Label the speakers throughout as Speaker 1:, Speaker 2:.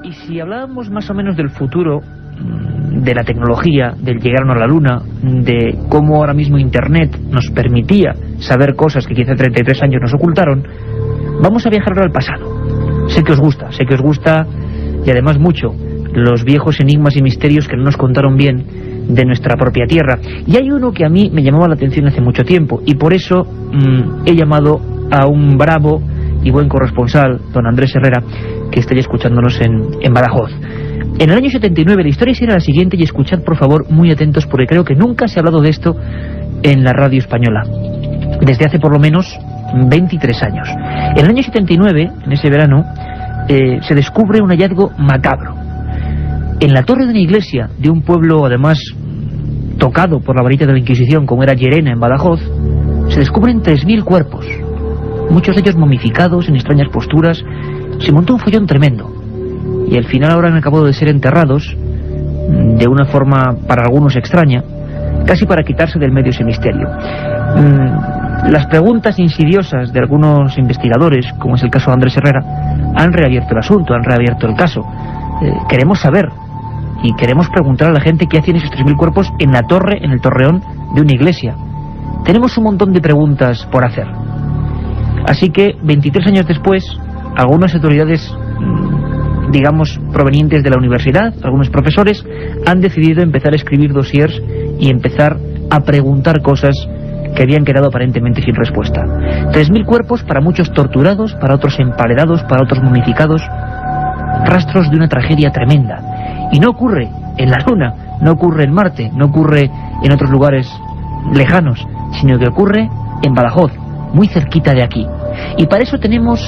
Speaker 1: Y si hablábamos más o menos del futuro, de la tecnología, del llegar a la Luna, de cómo ahora mismo Internet nos permitía saber cosas que quizá 33 años nos ocultaron, vamos a viajar ahora al pasado. Sé que os gusta, y además mucho, los viejos enigmas y misterios que no nos contaron bien de nuestra propia Tierra. Y hay uno que a mí me llamaba la atención hace mucho tiempo, y por eso he llamado a un bravo y buen corresponsal, don Andrés Herrera, que está ya escuchándonos en Badajoz. En el año 79 la historia será la siguiente, y escuchad por favor muy atentos, porque creo que nunca se ha hablado de esto en la radio española, desde hace por lo menos 23 años. En el año 79, en ese verano, se descubre un hallazgo macabro. En la torre de una iglesia de un pueblo, además, tocado por la varita de la Inquisición, como era Llerena, en Badajoz, se descubren 3.000 cuerpos, muchos de ellos momificados, en extrañas posturas. Se montó un follón tremendo, y al final ahora han acabado de ser enterrados, de una forma para algunos extraña, casi para quitarse del medio ese misterio. Las preguntas insidiosas de algunos investigadores, como es el caso de Andrés Herrera, han reabierto el asunto, han reabierto el caso. Queremos saber, y queremos preguntar a la gente qué hacían esos 3.000 cuerpos en la torre, en el torreón de una iglesia. Tenemos un montón de preguntas por hacer. Así que, 23 años después, algunas autoridades, digamos, provenientes de la universidad, algunos profesores, han decidido empezar a escribir dossiers y empezar a preguntar cosas que habían quedado aparentemente sin respuesta. 3.000 cuerpos, para muchos torturados, para otros emparedados, para otros momificados, rastros de una tragedia tremenda. Y no ocurre en la Luna, no ocurre en Marte, no ocurre en otros lugares lejanos, sino que ocurre en Badajoz, muy cerquita de aquí. Y para eso tenemos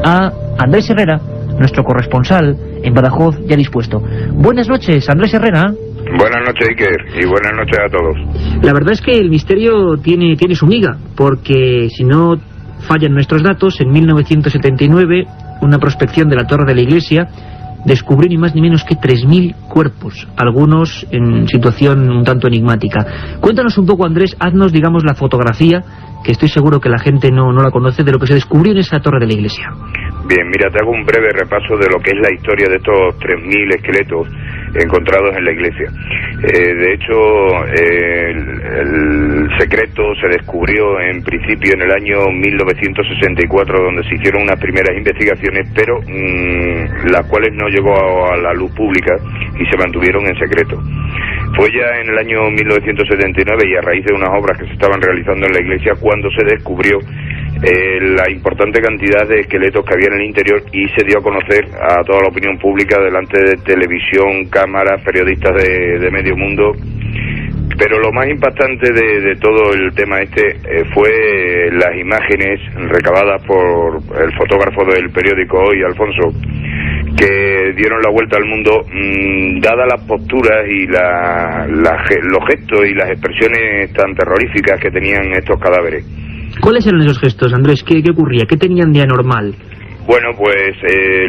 Speaker 1: a Andrés Herrera, nuestro corresponsal en Badajoz, ya dispuesto. Buenas noches, Andrés Herrera.
Speaker 2: Buenas noches, Iker, y buenas noches a todos.
Speaker 1: La verdad es que el misterio tiene su miga, porque si no fallan nuestros datos, en 1979, una prospección de la torre de la iglesia descubrió ni más ni menos que 3.000 cuerpos, algunos en situación un tanto enigmática. Cuéntanos un poco, Andrés, haznos, digamos, la fotografía, que estoy seguro que la gente no la conoce, de lo que se descubrió en esa torre de la iglesia.
Speaker 2: Bien, mira, te hago un breve repaso de lo que es la historia de estos 3.000 esqueletos encontrados en la iglesia. De hecho, el secreto se descubrió en principio en el año 1964, donde se hicieron unas primeras investigaciones, pero las cuales no llegó a la luz pública y se mantuvieron en secreto. Fue ya en el año 1979, y a raíz de unas obras que se estaban realizando en la iglesia, cuando se descubrió la importante cantidad de esqueletos que había en el interior, y se dio a conocer a toda la opinión pública delante de televisión, cámaras, periodistas de medio mundo. Pero lo más impactante de todo el tema fue las imágenes recabadas por el fotógrafo del periódico Hoy, Alfonso, que dieron la vuelta al mundo, dadas las posturas y los gestos y las expresiones tan terroríficas que tenían estos cadáveres.
Speaker 1: ¿Cuáles eran esos gestos, Andrés? ¿Qué ocurría? ¿Qué tenían de anormal?
Speaker 2: Bueno, pues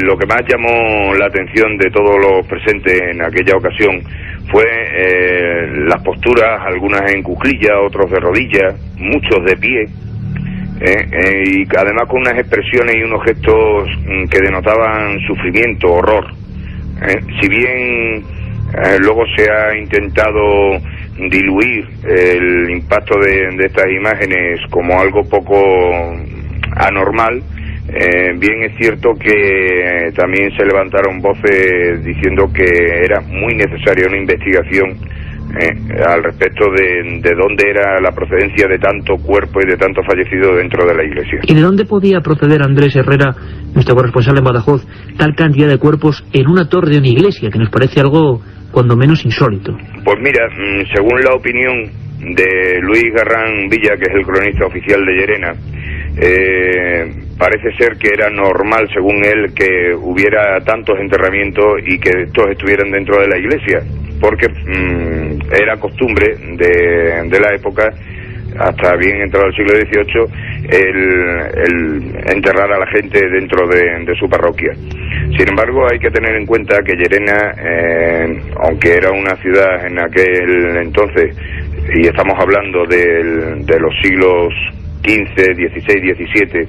Speaker 2: lo que más llamó la atención de todos los presentes en aquella ocasión fue las posturas, algunas en cuclillas, otros de rodillas, muchos de pie, y además con unas expresiones y unos gestos que denotaban sufrimiento, horror. Si bien luego se ha intentado diluir el impacto de estas imágenes como algo poco anormal, bien es cierto que también se levantaron voces diciendo que era muy necesaria una investigación al respecto de dónde era la procedencia de tanto cuerpo y de tanto fallecido dentro de la iglesia.
Speaker 1: ¿Y de dónde podía proceder, Andrés Herrera, nuestro corresponsal en Badajoz, tal cantidad de cuerpos en una torre de una iglesia, que nos parece algo cuando menos insólito?
Speaker 2: Pues mira, según la opinión de Luis Garrán Villa, que es el cronista oficial de Llerena, parece ser que era normal, según él, que hubiera tantos enterramientos y que estos estuvieran dentro de la iglesia, porque era costumbre de la época, hasta bien entrado el siglo XVIII, el enterrar a la gente dentro de su parroquia. Sin embargo, hay que tener en cuenta que Llerena, aunque era una ciudad en aquel entonces, y estamos hablando de los siglos XV, XVI, XVII,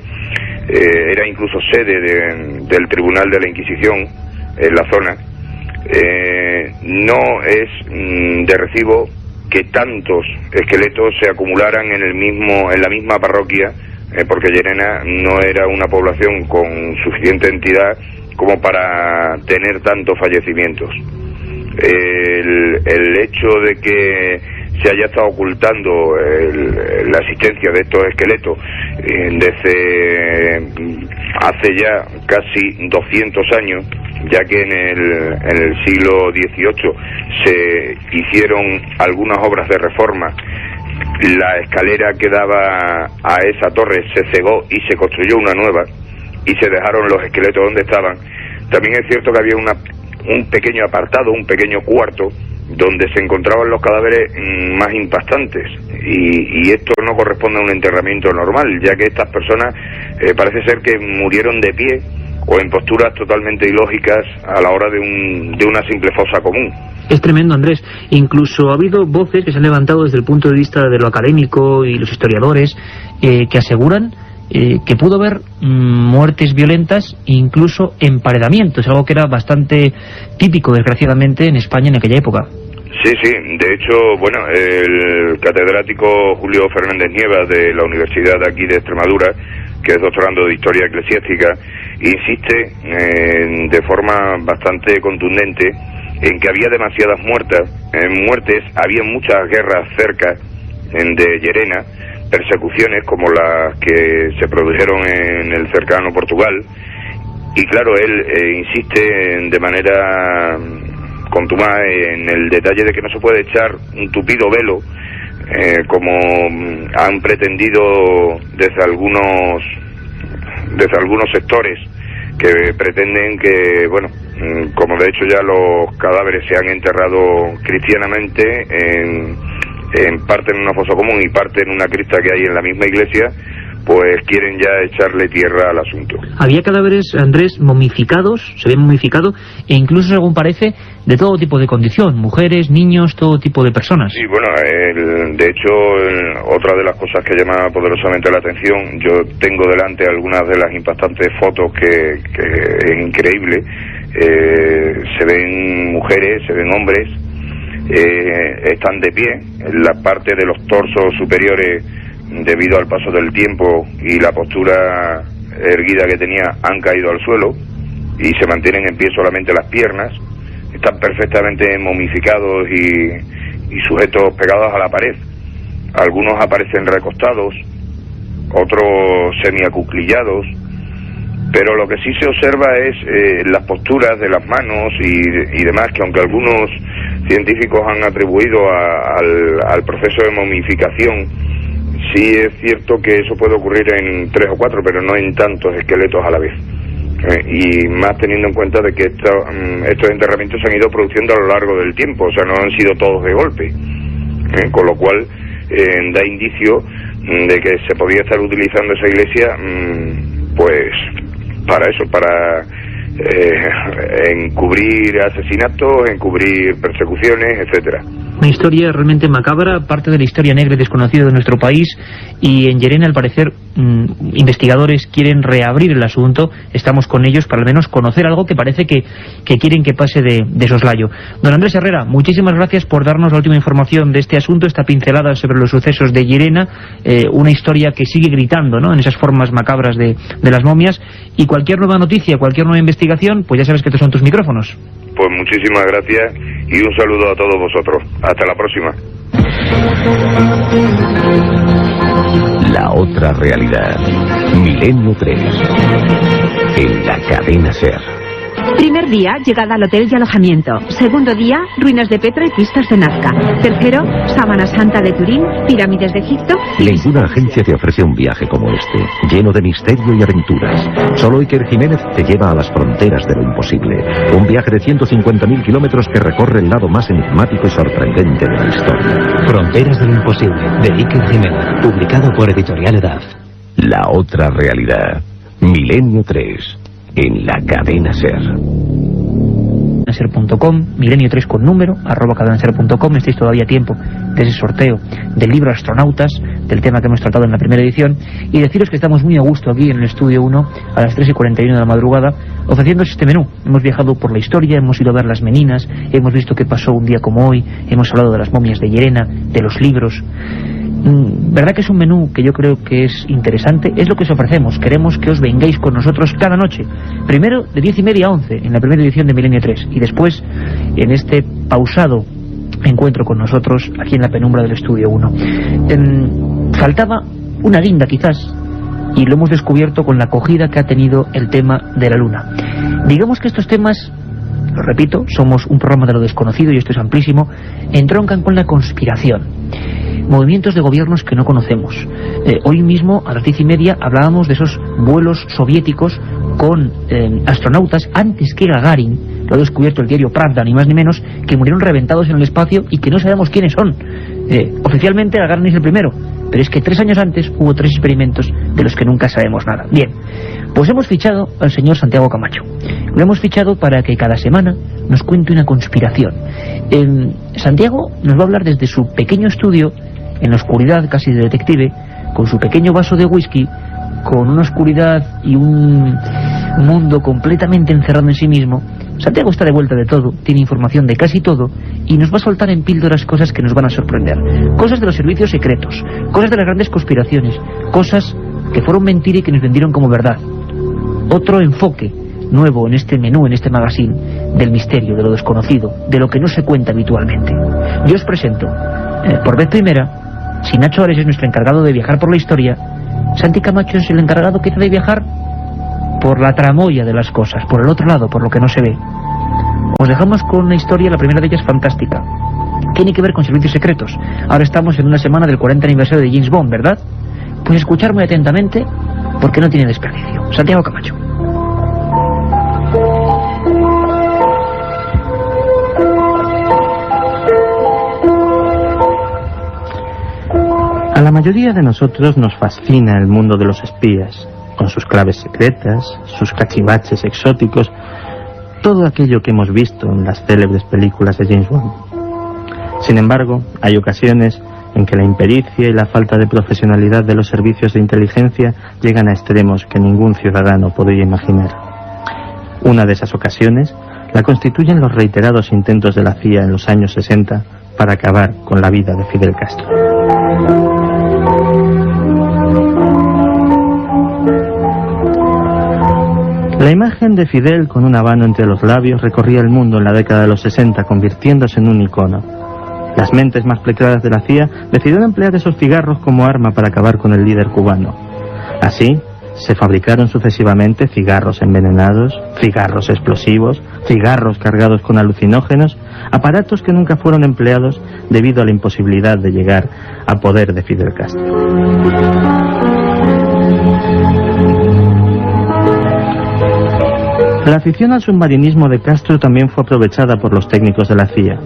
Speaker 2: era incluso sede del Tribunal de la Inquisición, en la zona, no es de recibo que tantos esqueletos se acumularan en la misma parroquia, porque Llerena no era una población con suficiente entidad como para tener tantos fallecimientos. El hecho de que se haya estado ocultando la existencia de estos esqueletos desde hace ya casi 200 años, ya que en el siglo XVIII se hicieron algunas obras de reforma. La escalera que daba a esa torre se cegó y se construyó una nueva, y se dejaron los esqueletos donde estaban. También es cierto que había un pequeño apartado, un pequeño cuarto, donde se encontraban los cadáveres más impactantes, y esto no corresponde a un enterramiento normal, ya que estas personas parece ser que murieron de pie o en posturas totalmente ilógicas a la hora de una simple fosa común.
Speaker 1: Es tremendo, Andrés. Incluso ha habido voces que se han levantado desde el punto de vista de lo académico y los historiadores que aseguran que pudo haber muertes violentas e incluso emparedamientos, algo que era bastante típico, desgraciadamente, en España en aquella época.
Speaker 2: Sí, de hecho, bueno, el catedrático Julio Fernández Nieva de la Universidad de aquí de Extremadura, que es doctorando de Historia Eclesiástica, insiste de forma bastante contundente en que había demasiadas muertes, había muchas guerras cerca de Llerena, persecuciones como las que se produjeron en el cercano Portugal, y claro, él insiste de manera contumaz en el detalle de que no se puede echar un tupido velo, como han pretendido desde algunos sectores que pretenden que, bueno, como de hecho ya los cadáveres se han enterrado cristianamente, en parte en una fosa común y parte en una cripta que hay en la misma iglesia, pues quieren ya echarle tierra al asunto. Había cadáveres, Andrés, momificados, se ven momificados, e incluso, según parece, de todo tipo de condición, mujeres, niños, todo tipo de personas. Sí, bueno, de hecho, otra de las cosas que llama poderosamente la atención, yo tengo delante algunas de las impactantes fotos que es increíble, se ven mujeres, se ven hombres, están de pie, en la parte de los torsos superiores, debido al paso del tiempo y la postura erguida que tenía, han caído al suelo y se mantienen en pie solamente las piernas. Están perfectamente momificados y sujetos pegados a la pared. Algunos aparecen recostados, otros semiacuclillados, pero lo que sí se observa es las posturas de las manos y demás, que aunque algunos científicos han atribuido al proceso de momificación, sí es cierto que eso puede ocurrir en 3 o 4, pero no en tantos esqueletos a la vez. Y más teniendo en cuenta de que estos enterramientos se han ido produciendo a lo largo del tiempo, o sea, no han sido todos de golpe. Con lo cual da indicio de que se podía estar utilizando esa iglesia, pues, para eso, para encubrir asesinatos, encubrir persecuciones, etcétera. Una historia realmente macabra, parte de la historia negra y desconocida de nuestro país, y en Llerena, al parecer, investigadores quieren reabrir el asunto. Estamos con ellos para al menos conocer algo que parece que quieren que pase de soslayo. Don Andrés Herrera, muchísimas gracias por darnos la última información de este asunto, esta pincelada sobre los sucesos de Llerena, una historia que sigue gritando, ¿no?, en esas formas macabras de las momias, y cualquier nueva noticia, cualquier nueva investigación, pues ya sabes que estos son tus micrófonos. Pues muchísimas gracias y un saludo a todos vosotros. Hasta la próxima.
Speaker 3: La otra realidad. Milenio 3. En la cadena SER.
Speaker 4: Primer día, llegada al hotel y alojamiento. Segundo día, ruinas de Petra y pistas de Nazca. Tercero, Sábana Santa de Turín, pirámides de Egipto.
Speaker 3: Ninguna agencia te ofrece un viaje como este, lleno de misterio y aventuras. Solo Iker Jiménez te lleva a las fronteras de lo imposible. Un viaje de 150.000 kilómetros que recorre el lado más enigmático y sorprendente de la historia.
Speaker 5: Fronteras de lo imposible, de Iker Jiménez, publicado por Editorial Edad.
Speaker 3: La otra realidad. Milenio 3. En la cadena SER.
Speaker 1: cadenaser.com, milenio3 con número, @cadenaser.com. Estáis todavía a tiempo de ese sorteo del libro Astronautas del tema que hemos tratado en la primera edición, y deciros que estamos muy a gusto aquí en el Estudio 1 a las 3:41 de la madrugada ofreciéndoos este menú. Hemos viajado por la historia, hemos ido a ver las Meninas, hemos visto qué pasó un día como hoy, hemos hablado de las momias de Llerena, de los libros. Verdad que es un menú que yo creo que es interesante, es lo que os ofrecemos. Queremos que os vengáis con nosotros cada noche, primero de 10:30 a 11 en la primera edición de Milenio 3 y después en este pausado encuentro con nosotros aquí en la penumbra del Estudio 1. Faltaba una guinda quizás, y lo hemos descubierto con la acogida que ha tenido el tema de la luna. Digamos que estos temas, lo repito, somos un programa de lo desconocido y esto es amplísimo, entroncan con la conspiración, movimientos de gobiernos que no conocemos. Hoy mismo a las 10:30 hablábamos de esos vuelos soviéticos con astronautas antes que Gagarin, lo ha descubierto el diario Pravda, ni más ni menos, que murieron reventados en el espacio y que no sabemos quiénes son. Oficialmente Gagarin es el primero, pero es que 3 años antes hubo 3 experimentos de los que nunca sabemos nada. Bien, pues hemos fichado al señor Santiago Camacho. Lo hemos fichado para que cada semana nos cuente una conspiración. Santiago nos va a hablar desde su pequeño estudio, en la oscuridad casi de detective, con su pequeño vaso de whisky, con una oscuridad y un mundo completamente encerrado en sí mismo. Santiago está de vuelta de todo, tiene información de casi todo y nos va a soltar en píldoras cosas que nos van a sorprender. Cosas de los servicios secretos, cosas de las grandes conspiraciones, cosas que fueron mentira y que nos vendieron como verdad. Otro enfoque nuevo en este menú, en este magazine, del misterio, de lo desconocido, de lo que no se cuenta habitualmente. Yo os presento, por vez primera, si Nacho Ares es nuestro encargado de viajar por la historia, Santi Camacho es el encargado quizá de viajar por la tramoya de las cosas, por el otro lado, por lo que no se ve. Os dejamos con una historia, la primera de ellas fantástica. Tiene que ver con servicios secretos. Ahora estamos en una semana del 40 aniversario de James Bond, ¿verdad? Pues escuchar muy atentamente, porque no tiene desperdicio. Santiago Camacho.
Speaker 6: A la mayoría de nosotros nos fascina el mundo de los espías, con sus claves secretas, sus cachivaches exóticos, todo aquello que hemos visto en las célebres películas de James Bond. Sin embargo, hay ocasiones en que la impericia y la falta de profesionalidad de los servicios de inteligencia llegan a extremos que ningún ciudadano podría imaginar. Una de esas ocasiones la constituyen los reiterados intentos de la CIA en los años 60 para acabar con la vida de Fidel Castro. La imagen de Fidel con un habano entre los labios recorría el mundo en la década de los 60, convirtiéndose en un icono. Las mentes más plegadas de la CIA decidieron emplear esos cigarros como arma para acabar con el líder cubano. Así, se fabricaron sucesivamente cigarros envenenados, cigarros explosivos, cigarros cargados con alucinógenos, aparatos que nunca fueron empleados debido a la imposibilidad de llegar al poder de Fidel Castro. La afición al submarinismo de Castro también fue aprovechada por los técnicos de la CIA.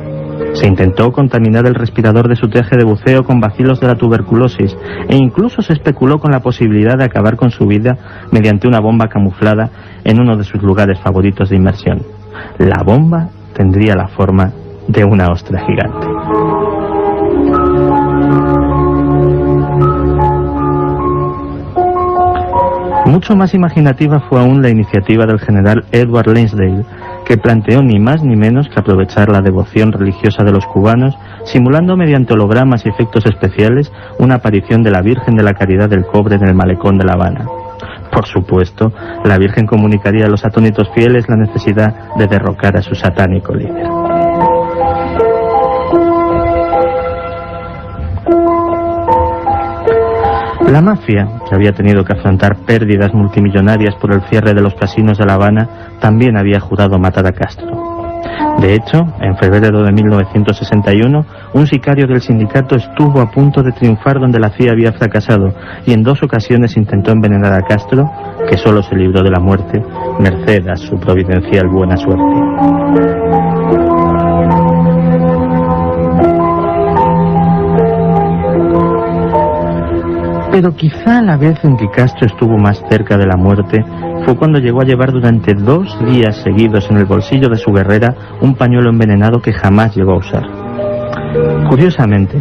Speaker 6: Se intentó contaminar el respirador de su traje de buceo con bacilos de la tuberculosis e incluso se especuló con la posibilidad de acabar con su vida mediante una bomba camuflada en uno de sus lugares favoritos de inmersión. La bomba tendría la forma de una ostra gigante. Mucho más imaginativa fue aún la iniciativa del general Edward Lansdale, que planteó ni más ni menos que aprovechar la devoción religiosa de los cubanos, simulando mediante hologramas y efectos especiales una aparición de la Virgen de la Caridad del Cobre en el malecón de La Habana. Por supuesto, la Virgen comunicaría a los atónitos fieles la necesidad de derrocar a su satánico líder. La mafia, que había tenido que afrontar pérdidas multimillonarias por el cierre de los casinos de La Habana, también había jurado matar a Castro. De hecho, en febrero de 1961, un sicario del sindicato estuvo a punto de triunfar donde la CIA había fracasado y en 2 ocasiones intentó envenenar a Castro, que solo se libró de la muerte, merced a su providencial buena suerte. Pero quizá la vez en que Castro estuvo más cerca de la muerte fue cuando llegó a llevar durante 2 días seguidos en el bolsillo de su guerrera un pañuelo envenenado que jamás llegó a usar. Curiosamente,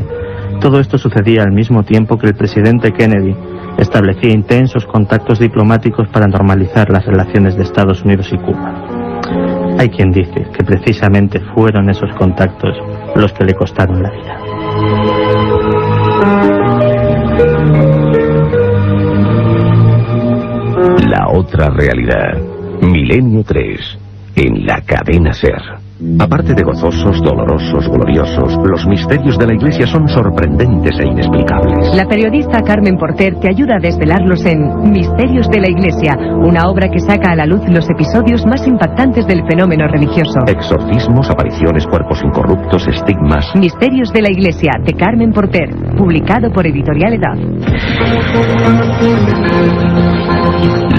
Speaker 6: Todo esto sucedía al mismo tiempo que el presidente Kennedy establecía intensos contactos diplomáticos para normalizar las relaciones de Estados Unidos y Cuba. Hay quien dice que precisamente fueron esos contactos los que le costaron la vida.
Speaker 3: La otra realidad. Milenio 3. En la cadena SER. Aparte de gozosos, dolorosos, gloriosos, los misterios de la Iglesia son sorprendentes e inexplicables.
Speaker 7: La periodista Carmen Porter te ayuda a desvelarlos en Misterios de la Iglesia, una obra que saca a la luz los episodios más impactantes del fenómeno religioso.
Speaker 3: Exorcismos, apariciones, cuerpos incorruptos, estigmas.
Speaker 7: Misterios de la Iglesia, de Carmen Porter, publicado por Editorial Edad.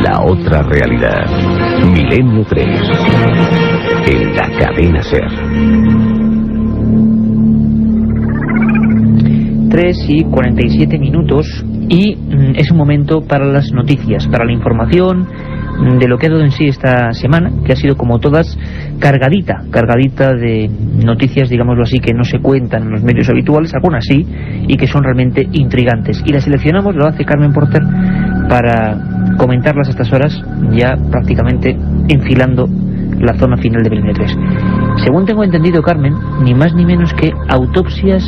Speaker 3: La otra realidad. Milenio 3. En la cadena SER.
Speaker 1: 3:47 y es un momento para las noticias, para la información de lo que ha dado en sí esta semana, que ha sido como todas cargadita de noticias, digámoslo así, que no se cuentan en los medios habituales, algunas sí, y que son realmente intrigantes. Y las seleccionamos, lo hace Carmen Porter, para comentarlas a estas horas, ya prácticamente enfilando la zona final de Milenio 3. Según tengo entendido, Carmen, ni más ni menos que autopsias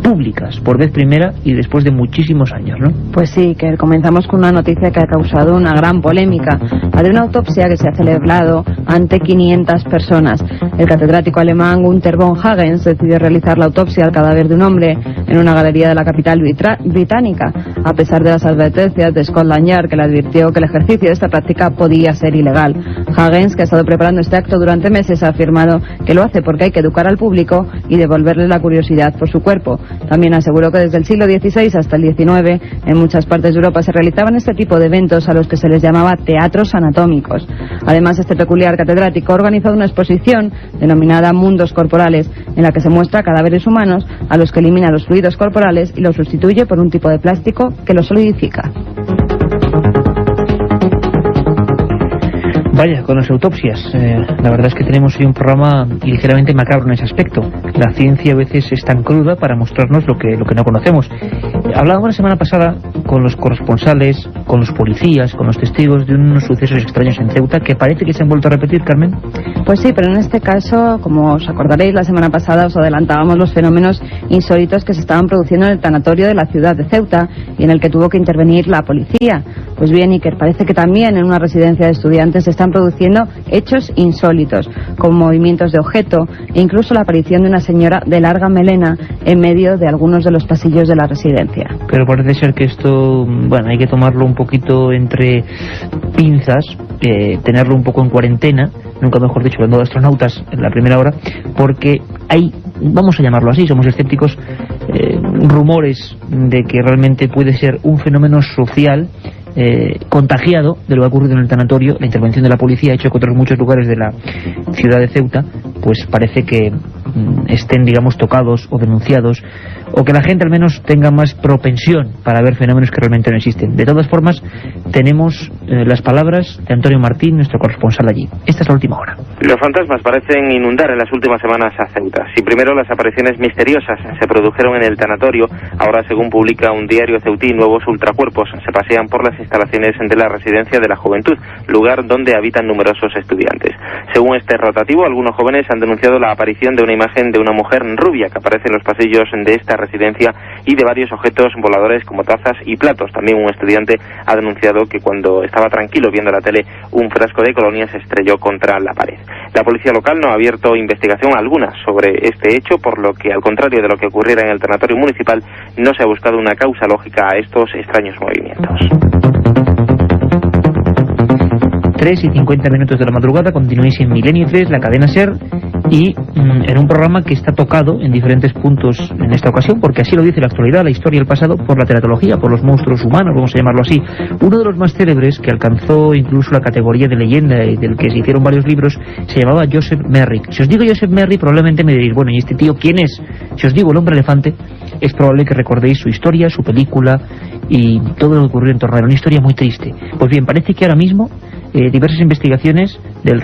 Speaker 1: públicas, por vez primera y después de muchísimos años, ¿no?
Speaker 8: Pues sí, que comenzamos con una noticia que ha causado una gran polémica, la de una autopsia que se ha celebrado ante 500 personas. El catedrático alemán Günther von Hagens decidió realizar la autopsia al cadáver de un hombre en una galería de la capital británica, a pesar de las advertencias de Scotland Yard, que le advirtió que el ejercicio de esta práctica podía ser ilegal. Hagens, que ha estado preparando este acto durante meses, ha afirmado que lo hace porque hay que educar al público y devolverle la curiosidad por su cuerpo. También aseguró que desde el siglo XVI hasta el XIX, en muchas partes de Europa se realizaban este tipo de eventos a los que se les llamaba teatros anatómicos. Además, este peculiar catedrático ha organizado una exposición denominada Mundos Corporales, en la que se muestra cadáveres humanos a los que elimina los fluidos corporales y los sustituye por un tipo de plástico que los solidifica.
Speaker 1: Vaya, con las autopsias, la verdad es que tenemos hoy un programa ligeramente macabro en ese aspecto. La ciencia a veces es tan cruda para mostrarnos lo que no conocemos. Hablábamos la semana pasada con los corresponsales, con los policías, con los testigos de unos sucesos extraños en Ceuta que parece que se han vuelto a repetir, Carmen.
Speaker 8: Pues sí, pero en este caso, como os acordaréis, la semana pasada os adelantábamos los fenómenos insólitos que se estaban produciendo en el tanatorio de la ciudad de Ceuta y en el que tuvo que intervenir la policía. Pues bien, Iker, parece que también en una residencia de estudiantes se están produciendo hechos insólitos, con movimientos de objeto e incluso la aparición de una señora de larga melena en medio de algunos de los pasillos de la residencia.
Speaker 1: Pero parece ser que esto, bueno, hay que tomarlo un poquito entre pinzas, tenerlo un poco en cuarentena, nunca mejor dicho, hablando de astronautas en la primera hora, porque hay, vamos a llamarlo así, somos escépticos, rumores de que realmente puede ser un fenómeno social contagiado de lo que ha ocurrido en el tanatorio. La intervención de la policía ha hecho que otros muchos lugares de la ciudad de Ceuta pues parece que estén, digamos, tocados o denunciados, o que la gente al menos tenga más propensión para ver fenómenos que realmente no existen. De todas formas, tenemos las palabras de Antonio Martín, nuestro corresponsal allí. Esta es la última hora.
Speaker 9: Los fantasmas parecen inundar en las últimas semanas a Ceuta. Si primero las apariciones misteriosas se produjeron en el tanatorio, ahora, según publica un diario ceutí, nuevos ultracuerpos se pasean por las instalaciones de la Residencia de la Juventud, lugar donde habitan numerosos estudiantes. Según este rotativo, algunos jóvenes han denunciado la aparición de una imagen de una mujer rubia que aparece en los pasillos de esta residencia y de varios objetos voladores como tazas y platos. También un estudiante ha denunciado que cuando estaba tranquilo viendo la tele, un frasco de colonia se estrelló contra la pared. La policía local no ha abierto investigación alguna sobre este hecho, por lo que, al contrario de lo que ocurriera en el tanatorio municipal, no se ha buscado una causa lógica a estos extraños movimientos.
Speaker 1: 3:50 de la madrugada, continuáis en Milenio 3, la cadena SER, y en un programa que está tocado en diferentes puntos en esta ocasión, porque así lo dice la actualidad, la historia y el pasado, por la teratología, por los monstruos humanos, vamos a llamarlo así. Uno de los más célebres, que alcanzó incluso la categoría de leyenda y del que se hicieron varios libros, se llamaba Joseph Merrick. Si os digo Joseph Merrick, probablemente me diréis, bueno, ¿y este tío quién es? Si os digo el hombre elefante, es probable que recordéis su historia, su película y todo lo que ocurrió en torno a él. Una historia muy triste. Pues bien, parece que ahora mismo diversas investigaciones del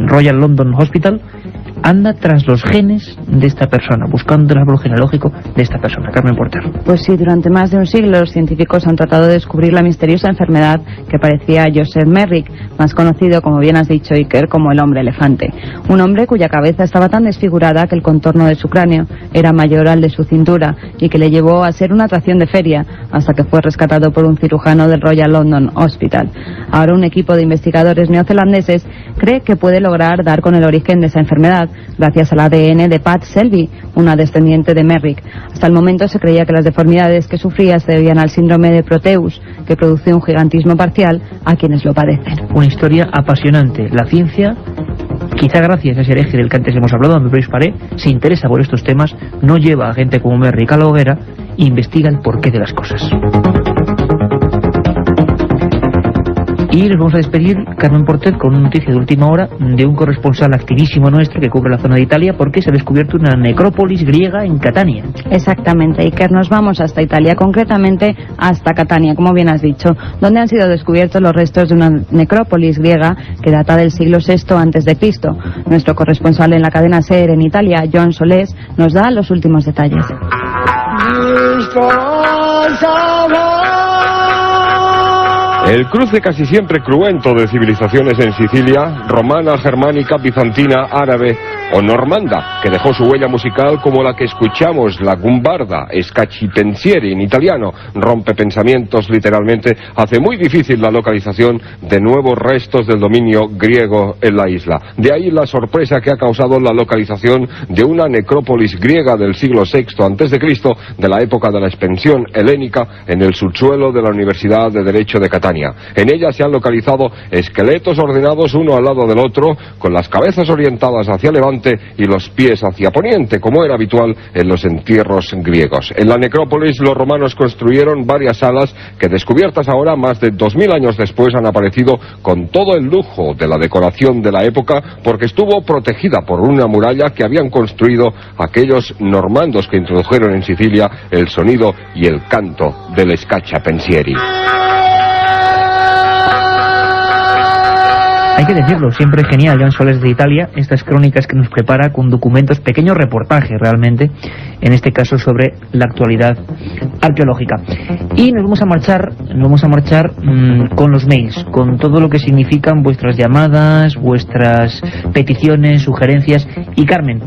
Speaker 1: Royal London Hospital anda tras los genes de esta persona, buscando el árbol genealógico de esta persona. Carmen Porter.
Speaker 8: Pues sí, durante más de un siglo los científicos han tratado de descubrir la misteriosa enfermedad que parecía a Joseph Merrick, más conocido, como bien has dicho, Iker, como el hombre elefante. Un hombre cuya cabeza estaba tan desfigurada que el contorno de su cráneo era mayor al de su cintura y que le llevó a ser una atracción de feria, hasta que fue rescatado por un cirujano del Royal London Hospital. Ahora un equipo de investigadores neozelandeses cree que puede lograr dar con el origen de esa enfermedad gracias al ADN de Pat Selby, una descendiente de Merrick. Hasta el momento se creía que las deformidades que sufría se debían al síndrome de Proteus, que produce un gigantismo parcial a quienes lo padecen.
Speaker 1: Una historia apasionante. La ciencia, quizá gracias a ese hereje del que antes hemos hablado, Ambroise Paré, se interesa por estos temas, no lleva a gente como Merrick a la hoguera e investiga el porqué de las cosas. Y nos vamos a despedir, Carmen Porter, con una noticia de última hora de un corresponsal activísimo nuestro que cubre la zona de Italia, porque se ha descubierto una necrópolis griega en Catania.
Speaker 8: Exactamente, Iker, nos vamos hasta Italia, concretamente hasta Catania, como bien has dicho, donde han sido descubiertos los restos de una necrópolis griega que data del siglo VI a.C. Nuestro corresponsal en la cadena SER en Italia, John Solés, nos da los últimos detalles.
Speaker 10: El cruce casi siempre cruento de civilizaciones en Sicilia, romana, germánica, bizantina, árabe o normanda, que dejó su huella musical como la que escuchamos, la gumbarda, scaccipensieri en italiano, rompe pensamientos literalmente, hace muy difícil la localización de nuevos restos del dominio griego en la isla. De ahí la sorpresa que ha causado la localización de una necrópolis griega del siglo VI a.C., de la época de la expansión helénica, en el subsuelo de la Universidad de Derecho de Catania. En ella se han localizado esqueletos ordenados uno al lado del otro, con las cabezas orientadas hacia levante y los pies hacia poniente, como era habitual en los entierros griegos. En la necrópolis los romanos construyeron varias salas que, descubiertas ahora más de 2000 años después, han aparecido con todo el lujo de la decoración de la época, porque estuvo protegida por una muralla que habían construido aquellos normandos que introdujeron en Sicilia el sonido y el canto del scacciapensieri.
Speaker 1: Hay que decirlo, siempre es genial, John Solés de Italia, estas crónicas que nos prepara con documentos, pequeños reportajes realmente, en este caso sobre la actualidad arqueológica. Y nos vamos a marchar con los mails, con todo lo que significan vuestras llamadas, vuestras peticiones, sugerencias. Y Carmen,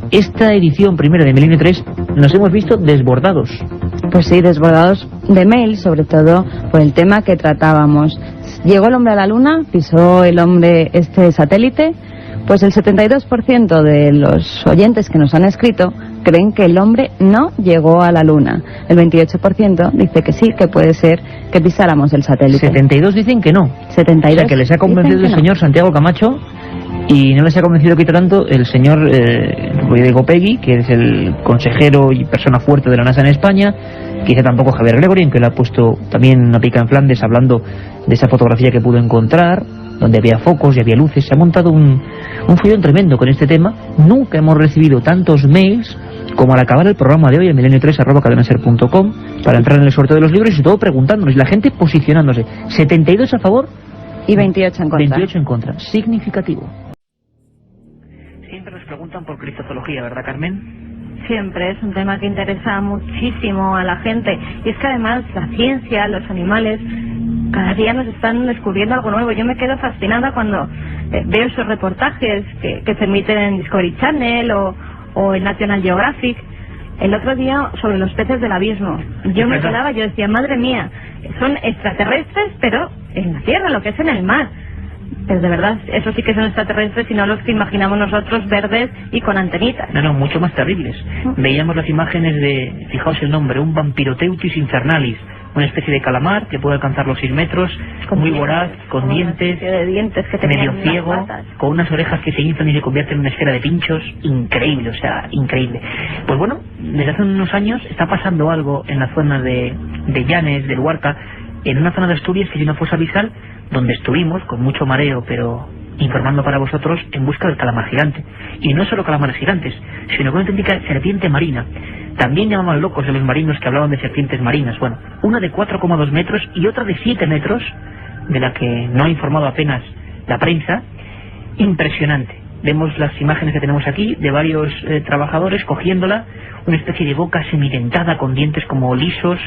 Speaker 1: esta edición primera de Milenio 3 nos hemos visto desbordados.
Speaker 8: Pues sí, desbordados de mails, sobre todo por el tema que tratábamos. ¿Llegó el hombre a la luna? ¿Pisó el hombre este satélite? Pues el 72% de los oyentes que nos han escrito creen que el hombre no llegó a la luna. El 28% dice que sí, que puede ser que pisáramos el satélite.
Speaker 1: 72 dicen que no.
Speaker 8: 72.
Speaker 1: O sea, que les ha convencido el señor Santiago Camacho y no les ha convencido que tanto el señor Rodrigo Pegui, que es el consejero y persona fuerte de la NASA en España, quizá tampoco Javier Gregorian, que le ha puesto también una pica en Flandes hablando de esa fotografía que pudo encontrar, donde había focos y había luces. Se ha montado un follón tremendo con este tema. Nunca hemos recibido tantos mails como al acabar el programa de hoy en milenio3@cadenaser.com para entrar en el sorteo de los libros y todo preguntándonos, y la gente posicionándose. 72 a favor
Speaker 8: y 28 en contra.
Speaker 1: 28 en contra. Significativo. Siempre nos preguntan por cristozología, ¿verdad, Carmen?
Speaker 11: Siempre es un tema que interesa muchísimo a la gente. Y es que además la ciencia, los animales, cada día nos están descubriendo algo nuevo. Yo me quedo fascinada cuando veo esos reportajes que se emiten en Discovery Channel o en National Geographic. El otro día sobre los peces del abismo. Yo me quedaba, yo decía, madre mía, son extraterrestres, pero en la tierra, lo que es en el mar. Pero de verdad, eso sí que son extraterrestres y no los que imaginamos nosotros, verdes y con antenitas.
Speaker 1: No, mucho más terribles. Veíamos las imágenes de, fijaos el nombre, un Vampiroteutis infernalis, una especie de calamar que puede alcanzar los 6 metros, muy voraz, con dientes,
Speaker 11: que
Speaker 1: medio ciego, con unas orejas que se inflan y se convierten en una esfera de pinchos. Increíble, o sea, increíble. Pues bueno, desde hace unos años está pasando algo en la zona de Llanes, del Huarca, en una zona de Asturias que es una fosa abisal, donde estuvimos con mucho mareo, pero informando para vosotros en busca del calamar gigante. Y no solo calamares gigantes, sino con una auténtica serpiente marina. También llamaban locos a los marinos que hablaban de serpientes marinas. Bueno, una de 4,2 metros y otra de 7 metros, de la que no ha informado apenas la prensa. Impresionante. Vemos las imágenes que tenemos aquí de varios trabajadores cogiéndola, una especie de boca semidentada con dientes como lisos,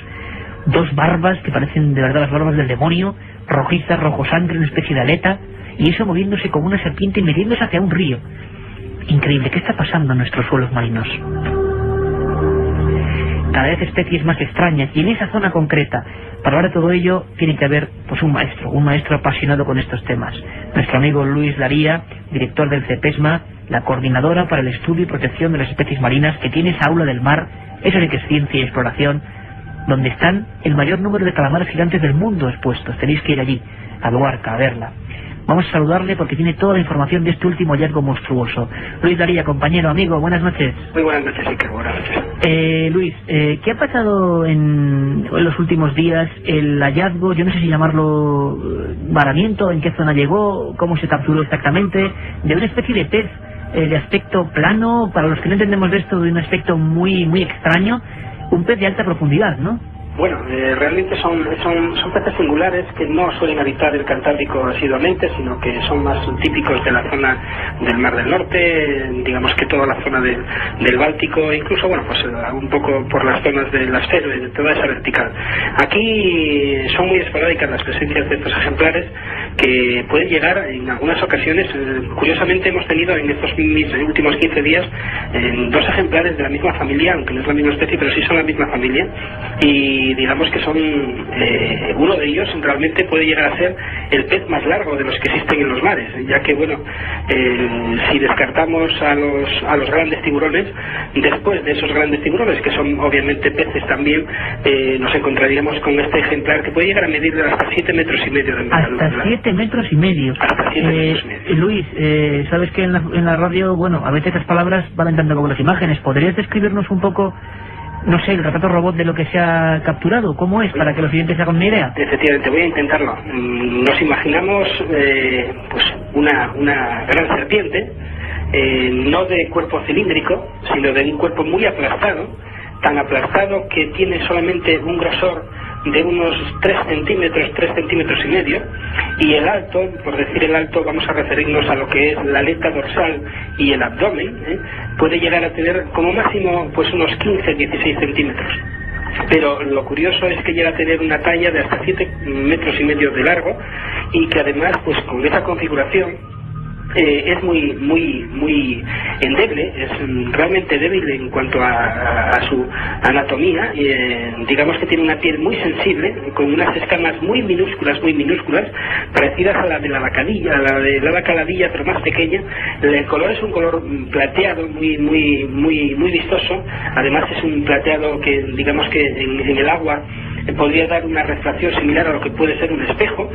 Speaker 1: dos barbas que parecen de verdad las barbas del demonio, rojizas, rojo sangre, una especie de aleta, y eso moviéndose como una serpiente y metiéndose hacia un río. Increíble, ¿qué está pasando en nuestros suelos marinos? Cada vez especies más extrañas, y en esa zona concreta. Para hablar de todo ello tiene que haber pues un maestro apasionado con estos temas. Nuestro amigo Luis Laría, director del CEPESMA, la coordinadora para el estudio y protección de las especies marinas, que tiene esa aula del mar, eso sí que es ciencia y exploración, donde están el mayor número de calamares gigantes del mundo expuestos. Tenéis que ir allí, a Luarca, a verla. Vamos a saludarle porque tiene toda la información de este último hallazgo monstruoso. Luis Daría, compañero, amigo, buenas noches.
Speaker 12: Muy buenas noches, Iker, buenas noches.
Speaker 1: Luis, ¿qué ha pasado en los últimos días? El hallazgo, yo no sé si llamarlo varamiento, en qué zona llegó, cómo se capturó exactamente, de una especie de pez de aspecto plano, para los que no entendemos de esto, de un aspecto muy extraño, un pez de alta profundidad, ¿no?
Speaker 12: Bueno, realmente son peces singulares que no suelen habitar el Cantábrico asiduamente, sino que son más típicos de la zona del Mar del Norte, digamos que toda la zona del Báltico, incluso, bueno, pues un poco por las zonas de las Feroe, de toda esa vertical. Aquí son muy esporádicas las presencias de estos ejemplares, que pueden llegar en algunas ocasiones. Curiosamente hemos tenido en estos últimos 15 días 2 ejemplares de la misma familia, aunque no es la misma especie, pero sí son la misma familia, y digamos que son uno de ellos realmente puede llegar a ser el pez más largo de los que existen en los mares, ya que bueno, si descartamos a los grandes tiburones, después de esos grandes tiburones, que son obviamente peces también, nos encontraríamos con este ejemplar que puede llegar a medir hasta 7,5 metros de longitud.
Speaker 1: Hasta 7,5 metros.
Speaker 12: Hasta 7,5 metros.
Speaker 1: Luis, sabes que en la radio, bueno, a veces las palabras van entrando como las imágenes. ¿Podrías describirnos un poco, no sé, el retrato robot de lo que se ha capturado? ¿Cómo es? Para que los oyentes se hagan una idea.
Speaker 12: Efectivamente, voy a intentarlo. Nos imaginamos pues una gran serpiente, no de cuerpo cilíndrico, sino de un cuerpo muy aplastado, tan aplastado que tiene solamente un grosor de unos 3 centímetros y medio, y el alto, por decir el alto, vamos a referirnos a lo que es la aleta dorsal y el abdomen, puede llegar a tener como máximo pues unos 15-16 centímetros. Pero lo curioso es que llega a tener una talla de hasta 7,5 metros de largo, y que además, pues con esa configuración, es muy endeble, es realmente débil en cuanto a su anatomía. Digamos que tiene una piel muy sensible, con unas escamas muy minúsculas, parecidas a la de la bacaladilla, pero más pequeña. El color es un color plateado, muy vistoso. Además es un plateado que, digamos que en el agua podría dar una refracción similar a lo que puede ser un espejo,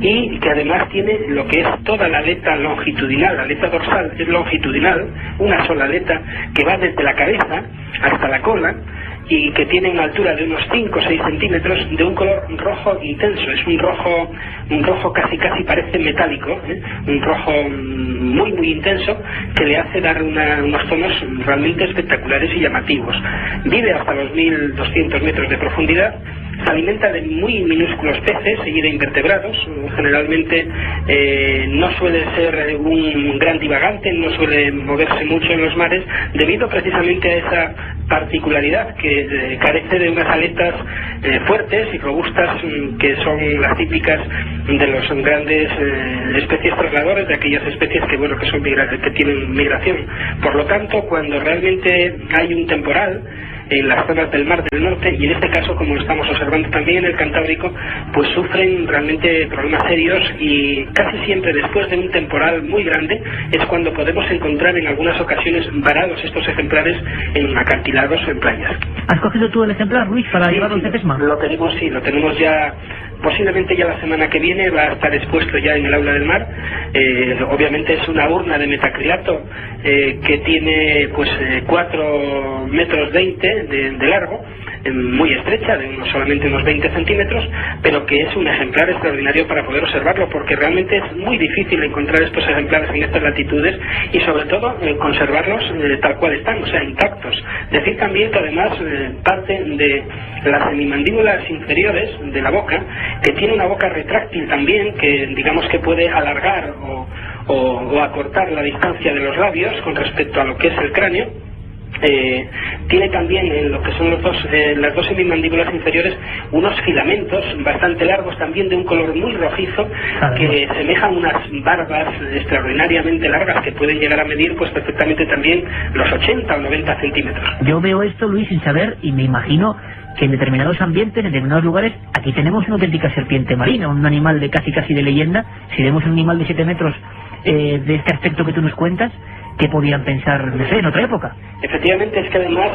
Speaker 12: y que además tiene lo que es toda la aleta longitudinal. La aleta dorsal es longitudinal, una sola aleta que va desde la cabeza hasta la cola, y que tiene una altura de unos 5 o 6 centímetros, de un color rojo intenso. Es un rojo casi parece metálico, un rojo muy intenso, que le hace dar unos tonos realmente espectaculares y llamativos. Vive hasta los 1.200 metros de profundidad. Se alimenta de muy minúsculos peces y de invertebrados. Generalmente no suele ser un gran divagante, no suele moverse mucho en los mares, debido precisamente a esa particularidad, que carece de unas aletas fuertes y robustas, que son las típicas de los grandes especies trasladoras, de aquellas especies que tienen migración. Por lo tanto, cuando realmente hay un temporal en las zonas del Mar del Norte, y en este caso, como estamos observando también en el Cantábrico, pues sufren realmente problemas serios, y casi siempre después de un temporal muy grande es cuando podemos encontrar en algunas ocasiones varados estos ejemplares en acantilados o en playas.
Speaker 1: ¿Has cogido tú el ejemplar, Luis, para llevarlo al CEPESMA?
Speaker 12: Lo tenemos ya. Posiblemente ya la semana que viene va a estar expuesto ya en el aula del mar. Obviamente es una urna de metacrilato que tiene pues 4,20 metros de largo, muy estrecha, de solamente unos 20 centímetros, pero que es un ejemplar extraordinario para poder observarlo, porque realmente es muy difícil encontrar estos ejemplares en estas latitudes, y sobre todo conservarlos tal cual están, o sea, intactos. Decir también que además parte de las semimandíbulas inferiores de la boca, que tiene una boca retráctil también, que digamos que puede alargar o acortar la distancia de los labios con respecto a lo que es el cráneo. Tiene también en lo que son las dos semimandíbulas inferiores unos filamentos bastante largos, también de un color muy rojizo, que semejan unas barbas extraordinariamente largas que pueden llegar a medir pues perfectamente también los 80 o 90 centímetros.
Speaker 1: Yo veo esto, Luis, sin saber, y me imagino que en determinados ambientes, en determinados lugares, aquí tenemos una auténtica serpiente marina, un animal de casi de leyenda. Si vemos un animal de 7 metros de este aspecto que tú nos cuentas, ¿qué podían pensar, no sé, en otra época?
Speaker 12: Efectivamente, es que además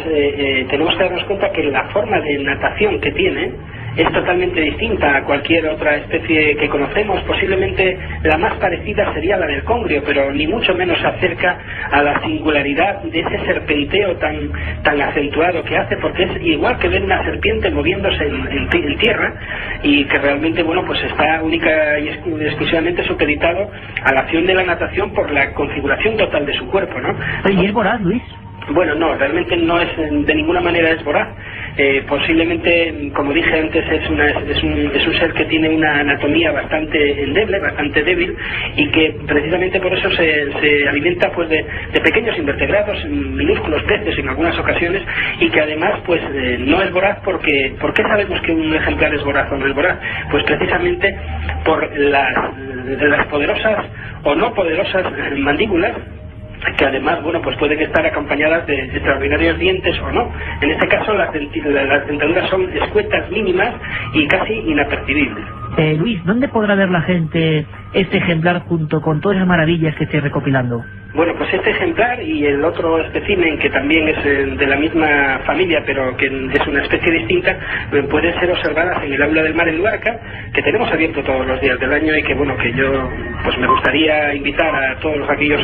Speaker 12: tenemos que darnos cuenta que la forma de natación que tiene es totalmente distinta a cualquier otra especie que conocemos. Posiblemente la más parecida sería la del congrio, pero ni mucho menos se acerca a la singularidad de ese serpenteo tan acentuado que hace, porque es igual que ver una serpiente moviéndose en tierra, y que realmente, bueno, pues está única y exclusivamente supeditado a la acción de la natación por la configuración total de su cuerpo, ¿no?
Speaker 1: ¿Y es voraz, Luis?
Speaker 12: Bueno, no, realmente no es, de ninguna manera es voraz. Posiblemente, como dije antes, es un ser que tiene una anatomía bastante endeble, bastante débil, y que precisamente por eso se alimenta pues de pequeños invertebrados, minúsculos peces en algunas ocasiones, y que además pues no es voraz. ¿Por qué sabemos que un ejemplar es voraz o no es voraz? Pues precisamente por las poderosas o no poderosas mandíbulas, que además, bueno, pues pueden estar acompañadas de extraordinarios dientes o no. En este caso las dentaduras son escuetas, mínimas y casi inapercibibles.
Speaker 1: Luis, ¿dónde podrá ver la gente este ejemplar junto con todas las maravillas que esté recopilando?
Speaker 12: Bueno, pues este ejemplar y el otro espécimen, que también es de la misma familia, pero que es una especie distinta, pueden ser observadas en el Aula del Mar en Luarca, que tenemos abierto todos los días del año, y que, bueno, que yo pues me gustaría invitar a todos aquellos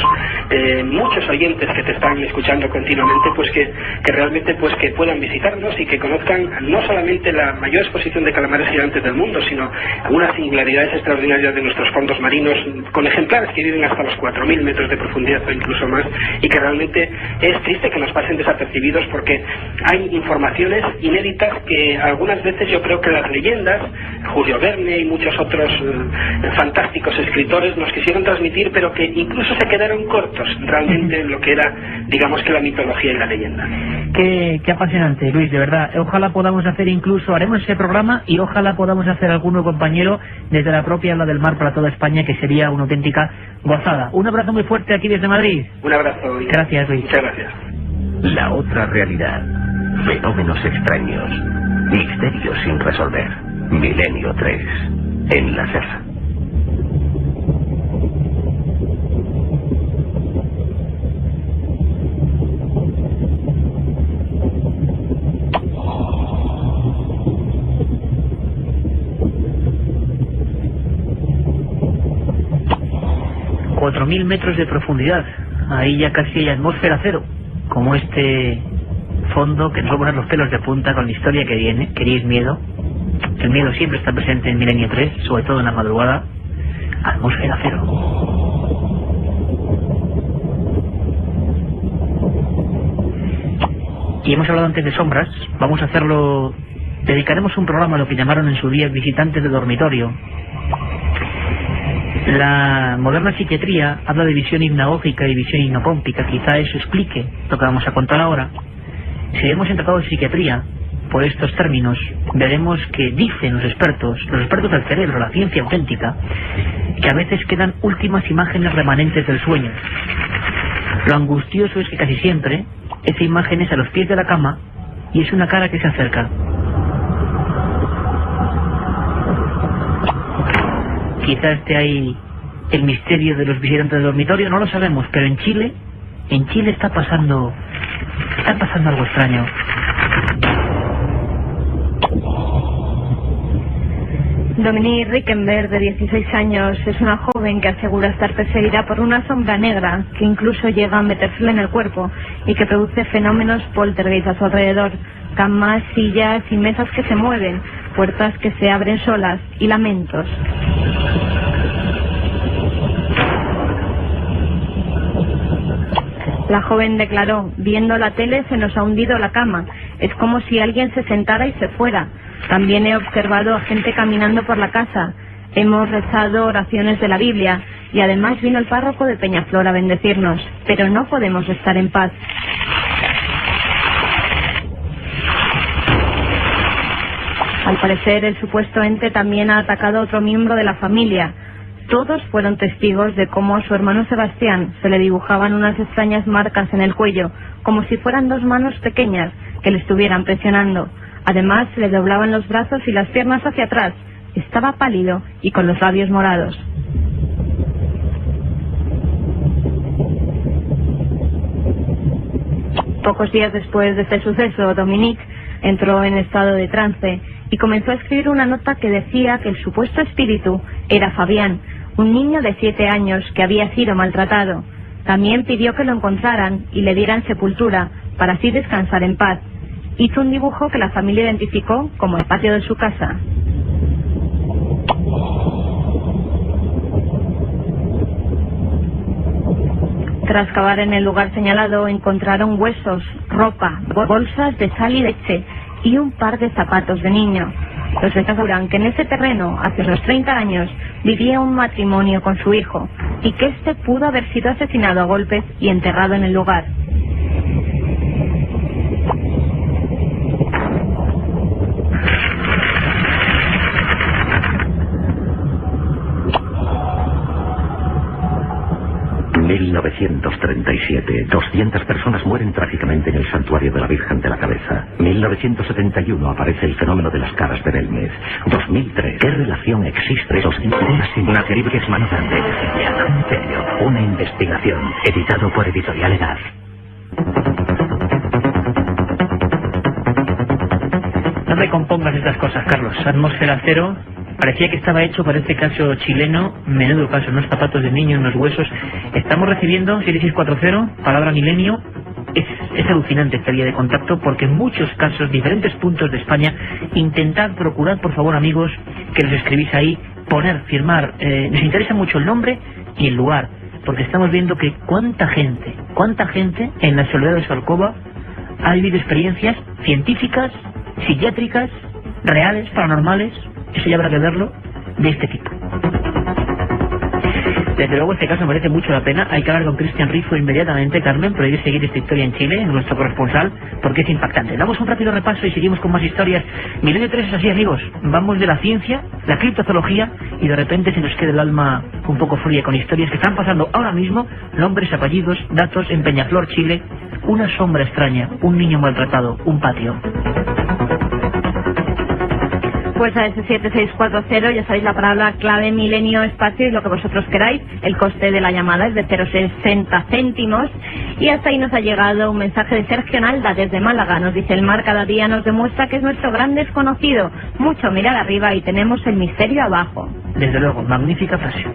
Speaker 12: muchos oyentes que te están escuchando continuamente, pues que realmente pues que puedan visitarnos y que conozcan no solamente la mayor exposición de calamares gigantes del mundo, sino algunas singularidades extraordinarias de nuestros fondos marinos, con ejemplares que viven hasta los 4.000 metros de profundidad o incluso más, y que realmente es triste que nos pasen desapercibidos, porque hay informaciones inéditas que algunas veces yo creo que las leyendas, Julio Verne y muchos otros fantásticos escritores nos quisieron transmitir, pero que incluso se quedaron cortos realmente en lo que era, digamos, que la mitología y la leyenda.
Speaker 1: Qué apasionante, Luis, de verdad. Ojalá podamos hacer incluso, haremos ese programa, y ojalá podamos hacer alguno, compañero, desde la propia Aula del Mar para toda España, que sería una auténtica gozada. Un abrazo muy fuerte aquí desde Madrid.
Speaker 12: Un abrazo.
Speaker 1: Gracias, Luis.
Speaker 12: Muchas gracias.
Speaker 3: La otra realidad. Fenómenos extraños. Misterios sin resolver. Milenio 3. En la SER.
Speaker 1: ...4.000 metros de profundidad. Ahí ya casi hay atmósfera cero. Como este fondo que nos va a poner los pelos de punta con la historia que viene. ¿Queréis miedo? El miedo siempre está presente en Milenio 3, sobre todo en la madrugada. Atmósfera cero. Y hemos hablado antes de sombras. Vamos a hacerlo... Dedicaremos un programa a lo que llamaron en su día visitantes de dormitorio. La moderna psiquiatría habla de visión hipnagógica y visión hipnopómpica. Quizá eso explique lo que vamos a contar ahora. Si hemos tratado de psiquiatría por estos términos, veremos que dicen los expertos del cerebro, la ciencia auténtica, que a veces quedan últimas imágenes remanentes del sueño. Lo angustioso es que casi siempre esa imagen es a los pies de la cama y es una cara que se acerca. Quizá esté ahí el misterio de los visitantes del dormitorio, no lo sabemos, pero en Chile está pasando algo extraño.
Speaker 11: Dominique Rickenberg, de 16 años, es una joven que asegura estar perseguida por una sombra negra que incluso llega a metérsela en el cuerpo y que produce fenómenos poltergeist a su alrededor. Camas, sillas y mesas que se mueven, puertas que se abren solas y lamentos. La joven declaró: viendo la tele se nos ha hundido la cama, es como si alguien se sentara y se fuera. También he observado a gente caminando por la casa. hemos rezado oraciones de la Biblia y además vino el párroco de Peñaflor a bendecirnos, pero no podemos estar en paz. Al parecer, el supuesto ente también ha atacado a otro miembro de la familia. Todos fueron testigos de cómo a su hermano Sebastián se le dibujaban unas extrañas marcas en el cuello, como si fueran dos manos pequeñas que le estuvieran presionando. Además, se le doblaban los brazos y las piernas hacia atrás. Estaba pálido y con los labios morados. Pocos días después de este suceso, Dominique entró en estado de trance y comenzó a escribir una nota que decía que el supuesto espíritu era Fabián, un niño de 7 años que había sido maltratado. También pidió que lo encontraran y le dieran sepultura para así descansar en paz. Hizo un dibujo que la familia identificó como el patio de su casa. Tras cavar en el lugar señalado, encontraron huesos, ropa, bolsas de sal y leche y un par de zapatos de niño. Los vecinos aseguran que en ese terreno, hace unos 30 años, vivía un matrimonio con su hijo y que este pudo haber sido asesinado a golpes y enterrado en el lugar.
Speaker 3: ...1937... 200 personas mueren trágicamente en el santuario de la Virgen de la Cabeza. 1971 aparece el fenómeno de las caras de Belmez. 2003... ¿Qué relación existe? Una terrible mano grande. Una investigación. Editado por Editorial Edad.
Speaker 1: No me compongas estas cosas, Carlos. Atmósfera cero. Parecía que estaba hecho para este caso chileno. Menudo caso, unos zapatos de niño, unos huesos. Estamos recibiendo 7640, palabra milenio. Es alucinante esta vía de contacto, porque en muchos casos, diferentes puntos de España, intentad, procurad, por favor, amigos, que los escribís ahí, poner, firmar. Nos interesa mucho el nombre y el lugar, porque estamos viendo que cuánta gente en la soledad de su alcoba ha vivido experiencias científicas, psiquiátricas, reales, paranormales, eso ya habrá que verlo, de este tipo. Desde luego este caso merece mucho la pena. Hay que hablar con Cristian Rifo inmediatamente, Carmen, pero hay que seguir esta historia en Chile, en nuestro corresponsal, porque es impactante. Damos un rápido repaso y seguimos con más historias. Milenio 3 es así, amigos. Vamos de la ciencia, la criptozoología, y de repente se nos queda el alma un poco fría con historias que están pasando ahora mismo. Nombres, apellidos, datos en Peñaflor, Chile. Una sombra extraña, un niño maltratado, un patio.
Speaker 11: Pues a ese 7640, ya sabéis la palabra clave milenio espacio y lo que vosotros queráis. El coste de la llamada es de 0,60 céntimos. Y hasta ahí nos ha llegado un mensaje de Sergio Nalda desde Málaga. Nos dice: el mar cada día nos demuestra que es nuestro gran desconocido. Mucho mirar arriba y tenemos el misterio abajo.
Speaker 1: Desde luego, magnífica frase.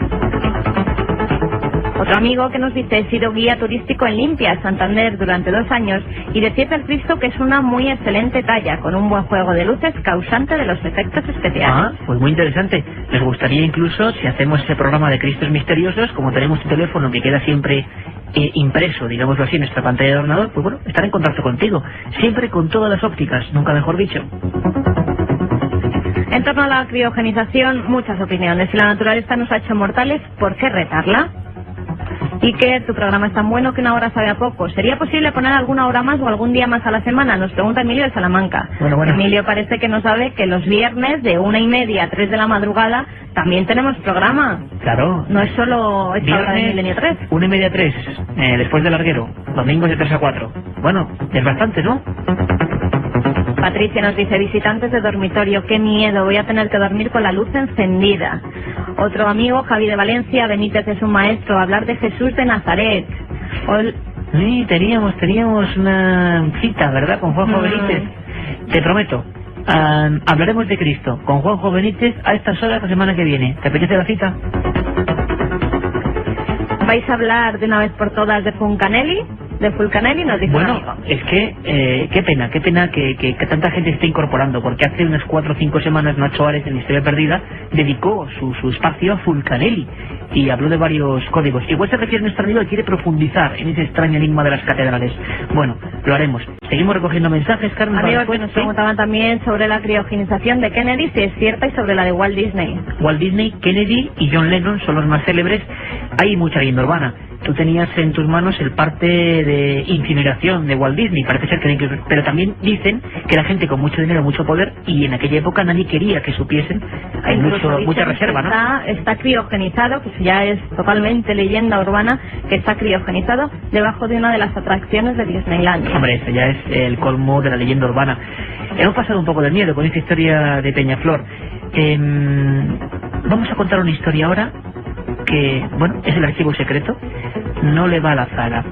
Speaker 11: Otro amigo que nos dice: he sido guía turístico en Limpia, Santander, durante 2 años, y decirte al Cristo que es una muy excelente talla, con un buen juego de luces causante de los efectos especiales.
Speaker 1: Pues muy interesante. Nos gustaría incluso, si hacemos ese programa de Cristos misteriosos, como tenemos tu teléfono que queda siempre impreso, digámoslo así, en nuestra pantalla de ordenador, pues bueno, estar en contacto contigo, siempre con todas las ópticas, nunca mejor dicho.
Speaker 11: En torno a la criogenización, muchas opiniones. Si la naturaleza nos ha hecho mortales, ¿por qué retarla? Y que tu programa es tan bueno que 1 hora sabe a poco. ¿Sería posible poner alguna hora más o algún día más a la semana? Nos pregunta Emilio de Salamanca. Bueno. Emilio parece que no sabe que los viernes de 1:30 a 3 de la madrugada también tenemos programa.
Speaker 1: Claro.
Speaker 11: No es solo esta hora de Milenio 3.
Speaker 1: 1:30 a 3, después del larguero. Domingos de 3 a 4. Bueno, es bastante, ¿no?
Speaker 11: Patricia nos dice: visitantes de dormitorio, qué miedo, voy a tener que dormir con la luz encendida. Otro amigo, Javi de Valencia: Benítez es un maestro, hablar de Jesús de Nazaret.
Speaker 1: Sí, teníamos una cita, ¿verdad?, con Juanjo Benítez. Te prometo, hablaremos de Cristo con Juanjo Benítez a estas horas la semana que viene. ¿Te apetece la cita?
Speaker 11: ¿Vais a hablar de una vez por todas de Fulcanelli? Nos dice.
Speaker 1: Bueno, es que qué pena que tanta gente esté incorporando, porque hace unas 4 o 5 semanas Nacho Ares, en Historia Perdida, dedicó su espacio a Fulcanelli y habló de varios códigos. Igual se refiere a nuestro amigo que quiere profundizar en ese extraño enigma de las catedrales. Bueno, lo haremos. Seguimos recogiendo mensajes, Carmen.
Speaker 11: Amigos que nos preguntaban también sobre la criogenización de Kennedy, si es cierta, y sobre la de Walt Disney.
Speaker 1: Walt Disney, Kennedy y John Lennon son los más célebres. Hay mucha leyenda urbana. Tú tenías en tus manos el parte de incineración de Walt Disney, parece ser que pero también dicen que era gente con mucho dinero, mucho poder, y en aquella época nadie quería que supiesen. Hay mucha reserva, ¿no?
Speaker 11: Está criogenizado, que ya es totalmente leyenda urbana, que está criogenizado debajo de una de las atracciones de Disneyland.
Speaker 1: Hombre, eso ya es el colmo de la leyenda urbana. Hemos pasado un poco de miedo con esta historia de Peñaflor. Vamos a contar una historia ahora que, bueno, es el archivo secreto, no le va a la zaga.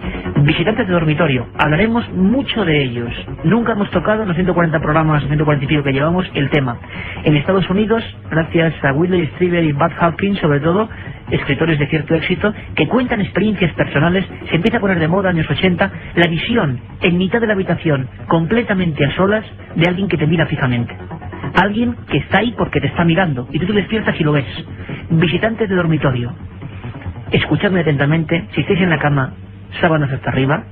Speaker 1: Visitantes de dormitorio, hablaremos mucho de ellos. Nunca hemos tocado en los 140 programas, 140 y pico que llevamos, el tema. En Estados Unidos, gracias a Whitley Strieber y Bud Hawkins, sobre todo, escritores de cierto éxito, que cuentan experiencias personales, se empieza a poner de moda en los 80, la visión en mitad de la habitación, completamente a solas, de alguien que te mira fijamente. Alguien que está ahí porque te está mirando, y tú te despiertas y lo ves. Visitantes de dormitorio, escuchadme atentamente, si estáis en la cama, sábanas hasta arriba,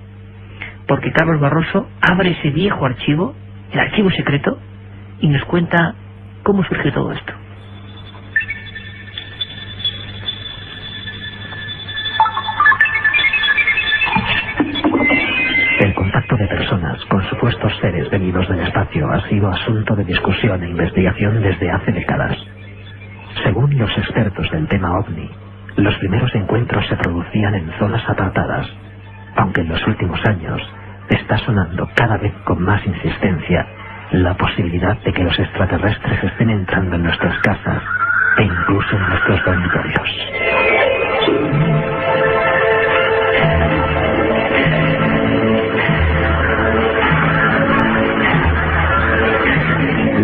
Speaker 1: porque Carlos Barroso abre ese viejo archivo, el archivo secreto, y nos cuenta cómo surgió todo esto.
Speaker 5: El contacto de personas con supuestos seres venidos del espacio ha sido asunto de discusión e investigación desde hace décadas. Según los expertos del tema OVNI, los primeros encuentros se producían en zonas apartadas, aunque en los últimos años está sonando cada vez con más insistencia la posibilidad de que los extraterrestres estén entrando en nuestras casas e incluso en nuestros dormitorios.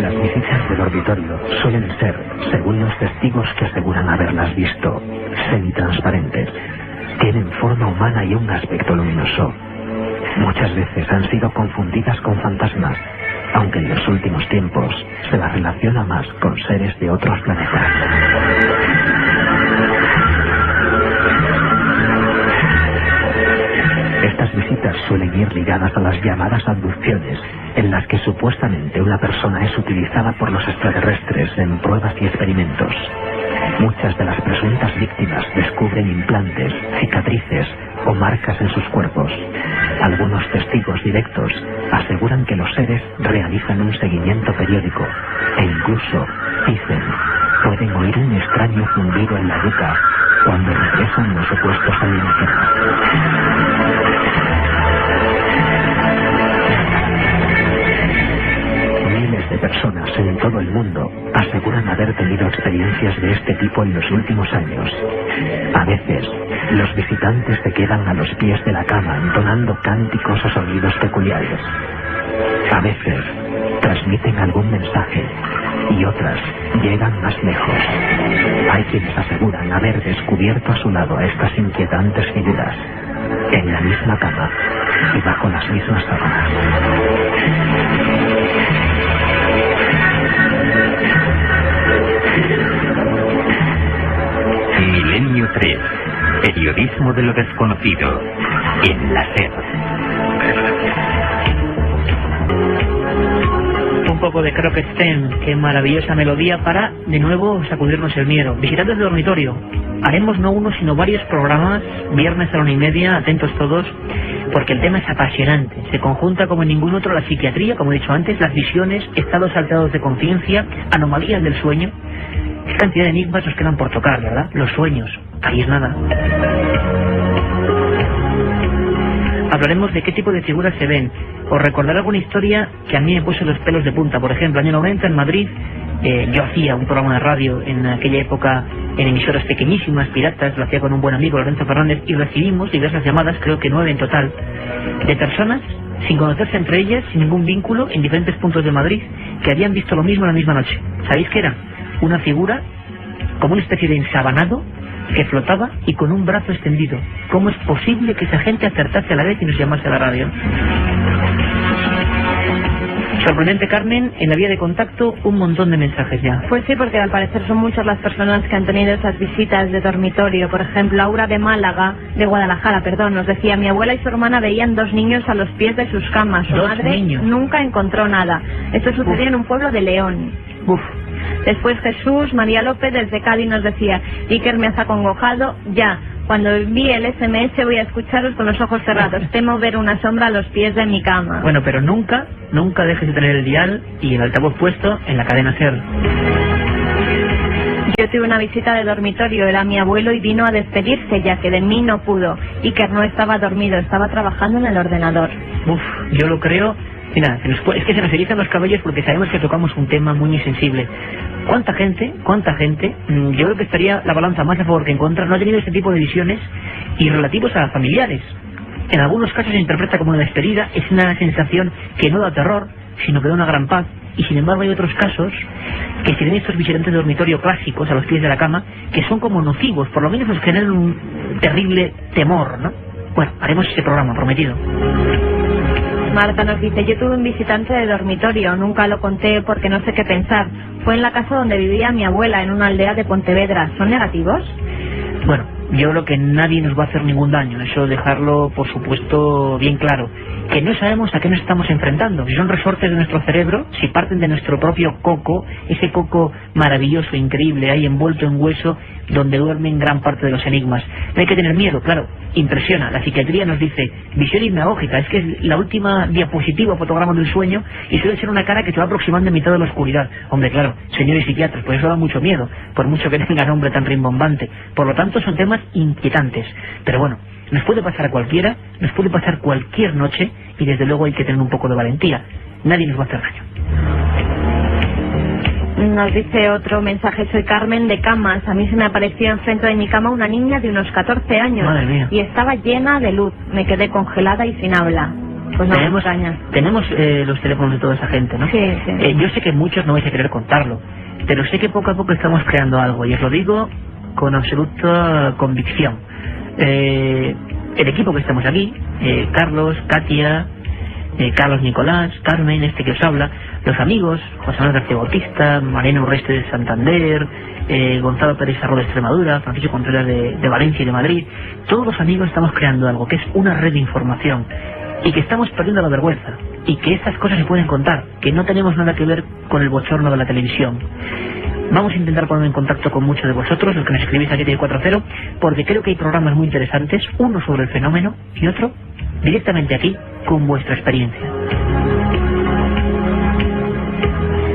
Speaker 5: Las visitas de dormitorio suelen ser, según los testigos que aseguran haberlas visto, semitransparentes. Tienen forma humana y un aspecto luminoso. Muchas veces han sido confundidas con fantasmas, aunque en los últimos tiempos se las relaciona más con seres de otros planetas. Estas visitas suelen ir ligadas a las llamadas abducciones, en las que supuestamente una persona es utilizada por los extraterrestres en pruebas y experimentos. Muchas de las presuntas víctimas descubren implantes, cicatrices o marcas en sus cuerpos. Algunos testigos directos aseguran que los seres realizan un seguimiento periódico e incluso, dicen, pueden oír un extraño zumbido en la nuca cuando regresan los supuestos alienígenas. Miles de personas en todo el mundo aseguran haber tenido experiencias de este tipo en los últimos años. A veces, los visitantes se quedan a los pies de la cama entonando cánticos o sonidos peculiares. A veces, transmiten algún mensaje y otras llegan más lejos. Hay quienes aseguran haber descubierto a su lado a estas inquietantes figuras en la misma cama y bajo las mismas sábanas.
Speaker 13: Milenio 3. Periodismo de lo desconocido. En la SER.
Speaker 1: Un poco de Crooked Stem, qué maravillosa melodía para, de nuevo, sacudirnos el miedo. Visitantes de dormitorio, haremos no uno sino varios programas, viernes a la 1:30, atentos todos, porque el tema es apasionante. Se conjunta como en ningún otro la psiquiatría, como he dicho antes, las visiones, estados alterados de conciencia, anomalías del sueño. Qué cantidad de enigmas nos quedan por tocar, ¿verdad? Los sueños, ahí es nada. Hablaremos de qué tipo de figuras se ven. Os recordaré alguna historia que a mí me puso los pelos de punta. Por ejemplo, año 90 en Madrid, yo hacía un programa de radio en aquella época en emisoras pequeñísimas, piratas, lo hacía con un buen amigo, Lorenzo Fernández, y recibimos diversas llamadas, creo que 9 en total, de personas sin conocerse entre ellas, sin ningún vínculo, en diferentes puntos de Madrid, que habían visto lo mismo la misma noche. ¿Sabéis qué era? Una figura como una especie de ensabanado que flotaba y con un brazo extendido. ¿Cómo es posible que esa gente acertase a la vez y nos llamase a la radio? Sorprendente, Carmen, en la vía de contacto un montón de mensajes ya.
Speaker 11: Pues sí, porque al parecer son muchas las personas que han tenido esas visitas de dormitorio. Por ejemplo, Aura de Guadalajara, nos decía: mi abuela y su hermana veían 2 niños a los pies de sus camas. Su madre nunca encontró nada. Esto sucedió en un pueblo de León. Después Jesús María López desde Cádiz nos decía: Iker, me has acongojado ya. Cuando vi el SMS voy a escucharos con los ojos cerrados. Temo ver una sombra a los pies de mi cama.
Speaker 1: Bueno, pero nunca dejes de tener el dial y el altavoz puesto en la cadena SER.
Speaker 11: Yo tuve una visita de dormitorio, era mi abuelo y vino a despedirse, ya que de mí no pudo. Iker no estaba dormido, estaba trabajando en el ordenador.
Speaker 1: Yo lo creo. Mira, es que se nos erizan los cabellos porque sabemos que tocamos un tema muy sensible. ¿Cuánta gente? Yo creo que estaría la balanza más a favor que en contra. No ha tenido este tipo de visiones y relativos a familiares. En algunos casos se interpreta como una despedida, es una sensación que no da terror, sino que da una gran paz. Y sin embargo hay otros casos que tienen estos visitantes de dormitorio clásicos a los pies de la cama, que son como nocivos, por lo menos nos generan un terrible temor, ¿no? Bueno, haremos ese programa, prometido.
Speaker 11: Marta nos dice: yo tuve un visitante de dormitorio, nunca lo conté porque no sé qué pensar. Fue en la casa donde vivía mi abuela, en una aldea de Pontevedra. ¿Son negativos?
Speaker 1: Bueno, yo creo que nadie nos va a hacer ningún daño, eso dejarlo por supuesto bien claro. Que no sabemos a qué nos estamos enfrentando, si son resortes de nuestro cerebro, si parten de nuestro propio coco, ese coco maravilloso, increíble, ahí envuelto en hueso, donde duermen gran parte de los enigmas. No hay que tener miedo, claro, impresiona. La psiquiatría nos dice: visión hipnagógica, es que es la última diapositiva, fotograma del sueño, y suele ser una cara que se va aproximando en mitad de la oscuridad. Hombre, claro, señores psiquiatras, pues eso da mucho miedo, por mucho que tenga nombre tan rimbombante. Por lo tanto, son temas inquietantes. Pero bueno, nos puede pasar a cualquiera, nos puede pasar cualquier noche, y desde luego hay que tener un poco de valentía. Nadie nos va a hacer daño.
Speaker 11: Nos dice otro mensaje: soy Carmen de Camas. A mí se me apareció enfrente de mi cama una niña de unos 14 años.
Speaker 1: Madre mía.
Speaker 11: Y estaba llena de luz. Me quedé congelada y sin habla. Pues no me extraña.
Speaker 1: Tenemos los teléfonos de toda esa gente, ¿no?
Speaker 11: Sí.
Speaker 1: Yo sé que muchos no vais a querer contarlo, pero sé que poco a poco estamos creando algo, y os lo digo con absoluta convicción. El equipo que estamos aquí, Carlos, Katia, Carlos Nicolás, Carmen, este que os habla, los amigos, José Manuel García Bautista, Mariano Urreste de Santander, Gonzalo Pérez Arro de Extremadura, Francisco Contreras de Valencia y de Madrid, todos los amigos estamos creando algo que es una red de información, y que estamos perdiendo la vergüenza, y que estas cosas se pueden contar, que no tenemos nada que ver con el bochorno de la televisión. Vamos a intentar poner en contacto con muchos de vosotros, los que nos escribís a 740, porque creo que hay programas muy interesantes, uno sobre el fenómeno y otro directamente aquí con vuestra experiencia.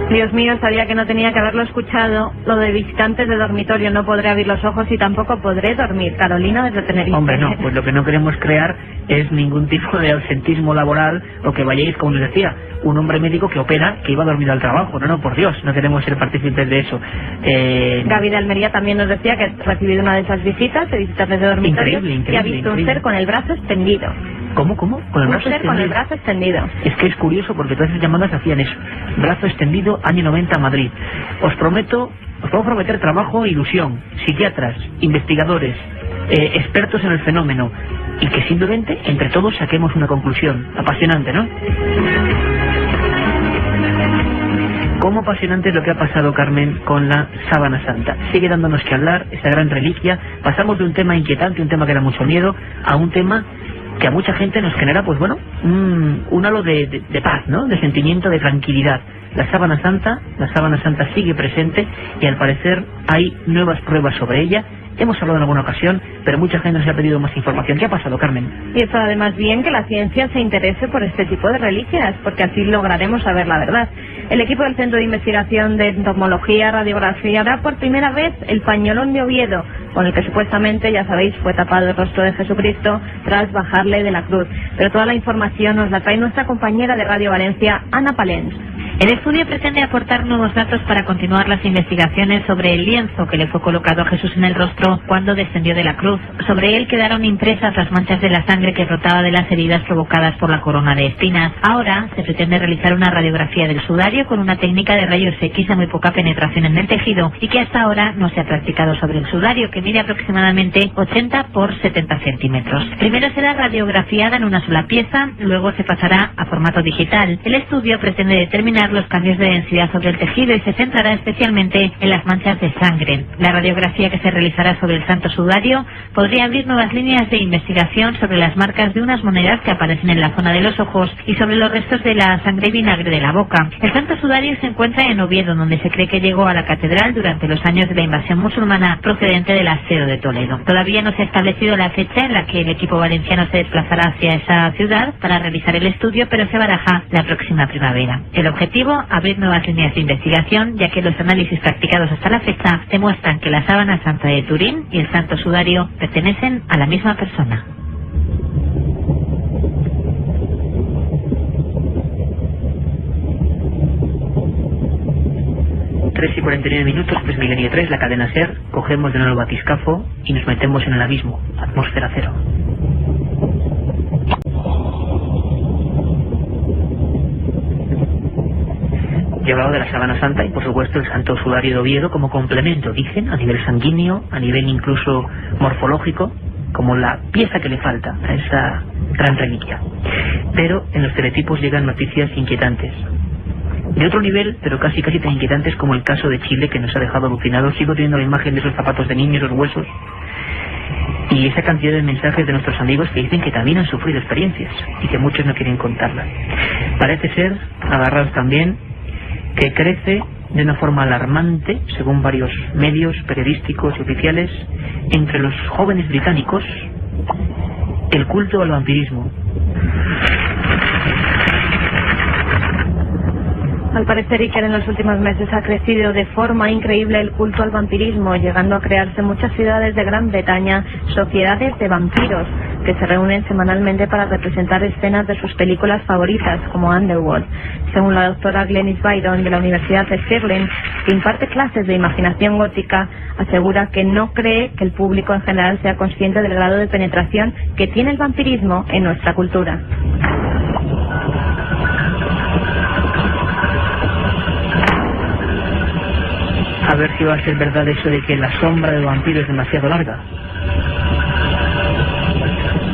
Speaker 11: Dios mío, sabía que no tenía que haberlo escuchado. Lo de visitantes de dormitorio: no podré abrir los ojos y tampoco podré dormir. Carolina desde Tenerife.
Speaker 1: Hombre, no, pues lo que no queremos crear es ningún tipo de ausentismo laboral, o que vayáis, como les decía, un hombre médico que opera, que iba a dormir al trabajo. No, por Dios, no queremos ser partícipes de eso.
Speaker 11: Gaby de Almería también nos decía que ha recibido una de esas visitas de visitantes de dormitorio.
Speaker 1: Increíble,
Speaker 11: y ha visto un ser con el brazo extendido.
Speaker 1: ¿Cómo? ¿Con el brazo extendido?
Speaker 11: Con el brazo extendido.
Speaker 1: Es que es curioso porque todas esas llamadas hacían eso. Brazo extendido, año 90, Madrid. Os puedo prometer trabajo e ilusión. Psiquiatras, investigadores, expertos en el fenómeno. Y que simplemente, entre todos, saquemos una conclusión. Apasionante, ¿no? ¿Cómo apasionante es lo que ha pasado, Carmen, con la Sábana Santa? Sigue dándonos que hablar, esa gran reliquia. Pasamos de un tema inquietante, un tema que da mucho miedo, a un tema que a mucha gente nos genera, pues bueno, un halo de paz, ¿no? De sentimiento, de tranquilidad. La Sábana Santa sigue presente, y al parecer hay nuevas pruebas sobre ella. Hemos hablado en alguna ocasión, pero mucha gente nos ha pedido más información. ¿Qué ha pasado, Carmen?
Speaker 11: Y está además bien que la ciencia se interese por este tipo de reliquias, porque así lograremos saber la verdad. El equipo del Centro de Investigación de Entomología radiografiará por primera vez el pañolón de Oviedo, con el que supuestamente, ya sabéis, fue tapado el rostro de Jesucristo tras bajarle de la cruz. Pero toda la información nos la trae nuestra compañera de Radio Valencia, Ana Palens.
Speaker 14: El estudio pretende aportar nuevos datos para continuar las investigaciones sobre el lienzo que le fue colocado a Jesús en el rostro cuando descendió de la cruz. Sobre él quedaron impresas las manchas de la sangre que brotaba de las heridas provocadas por la corona de espinas. Ahora se pretende realizar una radiografía del sudario con una técnica de rayos X de muy poca penetración en el tejido y que hasta ahora no se ha practicado sobre el sudario, que mide aproximadamente 80 por 70 centímetros. Primero será radiografiada en una sola pieza, luego se pasará a formato digital. El estudio pretende determinar los cambios de densidad sobre el tejido y se centrará especialmente en las manchas de sangre. La radiografía que se realizará sobre el santo sudario podría abrir nuevas líneas de investigación sobre las marcas de unas monedas que aparecen en la zona de los ojos y sobre los restos de la sangre y vinagre de la boca. El santo sudario se encuentra en Oviedo, donde se cree que llegó a la catedral durante los años de la invasión musulmana procedente del aseo de Toledo. Todavía no se ha establecido la fecha en la que el equipo valenciano se desplazará hacia esa ciudad para realizar el estudio, pero se baraja la próxima primavera. El objetivo: abrir nuevas líneas de investigación, ya que los análisis practicados hasta la fecha demuestran que la sábana santa de Turín y el santo sudario pertenecen a la misma persona.
Speaker 1: Y 49 minutos, 3 Milenio 3, la cadena SER. Cogemos de nuevo el batiscafo y nos metemos en el abismo, atmósfera cero. He hablado de la sábana santa y por supuesto el santo sudario de Oviedo como complemento, dicen, a nivel sanguíneo, a nivel incluso morfológico, como la pieza que le falta a esa gran reliquia. Pero en los teletipos llegan noticias inquietantes. De otro nivel, pero casi tan inquietantes como el caso de Chile, que nos ha dejado alucinados. Sigo teniendo la imagen de esos zapatos de niños, los huesos, y esa cantidad de mensajes de nuestros amigos que dicen que también han sufrido experiencias y que muchos no quieren contarlas. Parece ser, agarrados también, que crece de una forma alarmante, según varios medios periodísticos y oficiales, entre los jóvenes británicos, el culto al vampirismo.
Speaker 11: Al parecer, Iker, en los últimos meses ha crecido de forma increíble el culto al vampirismo, llegando a crearse en muchas ciudades de Gran Bretaña sociedades de vampiros que se reúnen semanalmente para representar escenas de sus películas favoritas, como Underworld. Según la doctora Glenys Byron de la Universidad de Stirling, que imparte clases de imaginación gótica, asegura que no cree que el público en general sea consciente del grado de penetración que tiene el vampirismo en nuestra cultura.
Speaker 1: A ver si va a ser verdad eso de que la sombra del vampiro es demasiado larga.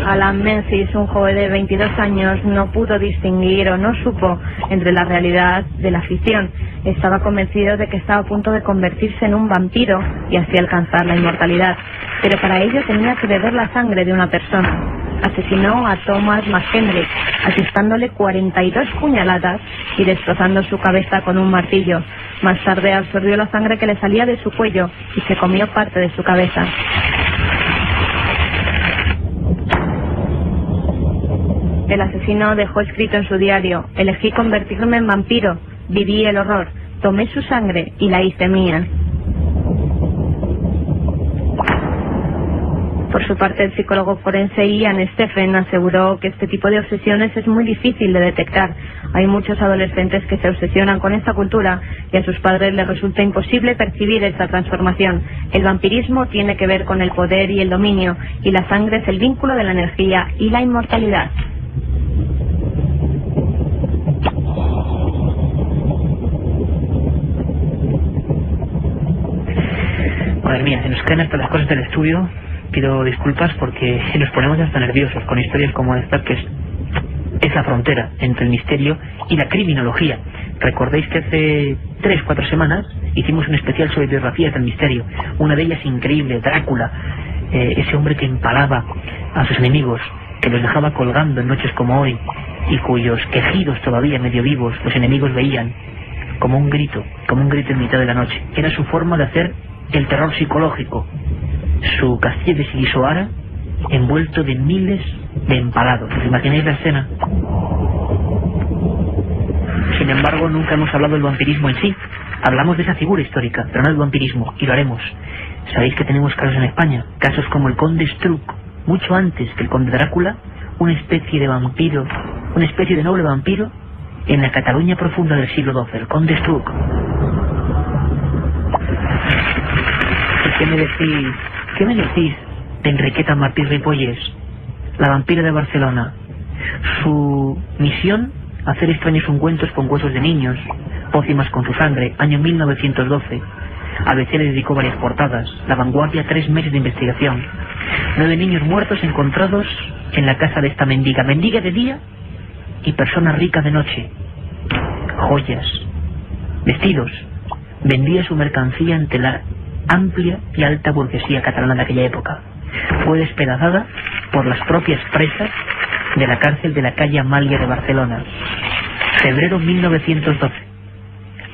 Speaker 11: Alan Menzies, un joven de 22 años, no pudo distinguir o no supo entre la realidad de la ficción. Estaba convencido de que estaba a punto de convertirse en un vampiro y así alcanzar la inmortalidad. Pero para ello tenía que beber la sangre de una persona. Asesinó a Thomas McHenry, asestándole 42 puñaladas y destrozando su cabeza con un martillo. Más tarde absorbió la sangre que le salía de su cuello y se comió parte de su cabeza. El asesino dejó escrito en su diario: elegí convertirme en vampiro, viví el horror, tomé su sangre y la hice mía. Por su parte, el psicólogo forense Ian Stephen aseguró que este tipo de obsesiones es muy difícil de detectar. Hay muchos adolescentes que se obsesionan con esta cultura y a sus padres les resulta imposible percibir esta transformación. El vampirismo tiene que ver con el poder y el dominio, y la sangre es el vínculo de la energía y la inmortalidad.
Speaker 1: Madre mía, se nos caen hasta las cosas del estudio. Pido disculpas porque nos ponemos hasta nerviosos con historias como esta, que es la frontera entre el misterio y la criminología. Recordéis que hace 3-4 semanas hicimos un especial sobre biografías del misterio. Una de ellas increíble, Drácula, ese hombre que empalaba a sus enemigos, que los dejaba colgando en noches como hoy y cuyos quejidos todavía medio vivos los enemigos veían como un grito en mitad de la noche. Era su forma de hacer el terror psicológico. Su castillo de Sigisoara envuelto de miles de empalados. ¿Os imagináis la escena? Sin embargo, nunca hemos hablado del vampirismo en sí. Hablamos de esa figura histórica, pero no del vampirismo, y lo haremos. Sabéis que tenemos casos en España, casos como el conde Struck, mucho antes que el conde Drácula, una especie de vampiro, una especie de noble vampiro en la Cataluña profunda del siglo XII, el Conde Estruc. ¿Qué me decís de Enriqueta Martí Ripolles, la vampira de Barcelona? Su misión, hacer extraños ungüentos con huesos de niños, pócimas con su sangre, año 1912. ABC le dedicó varias portadas. La Vanguardia, 3 meses de investigación. 9 niños muertos encontrados en la casa de esta mendiga. Mendiga de día y persona rica de noche. Joyas, vestidos. Vendía su mercancía ante la amplia y alta burguesía catalana de aquella época. Fue despedazada por las propias presas de la cárcel de la calle Amalia de Barcelona. Febrero 1912.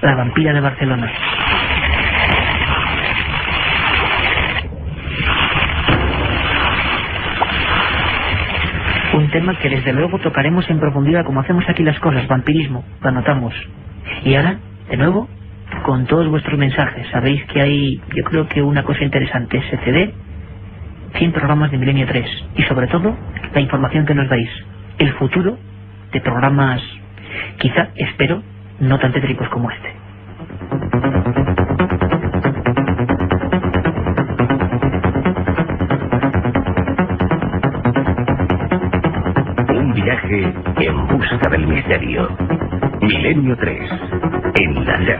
Speaker 1: La vampira de Barcelona. Un tema que desde luego tocaremos en profundidad, como hacemos aquí las cosas, vampirismo, lo anotamos. Y ahora, de nuevo, con todos vuestros mensajes. Sabéis que hay, yo creo que una cosa interesante, ese CD, 100 programas de Milenio 3, y sobre todo, la información que nos dais, el futuro de programas, quizá, espero, no tan tétricos como este.
Speaker 13: Un viaje en busca del misterio. Milenio 3, en la SER.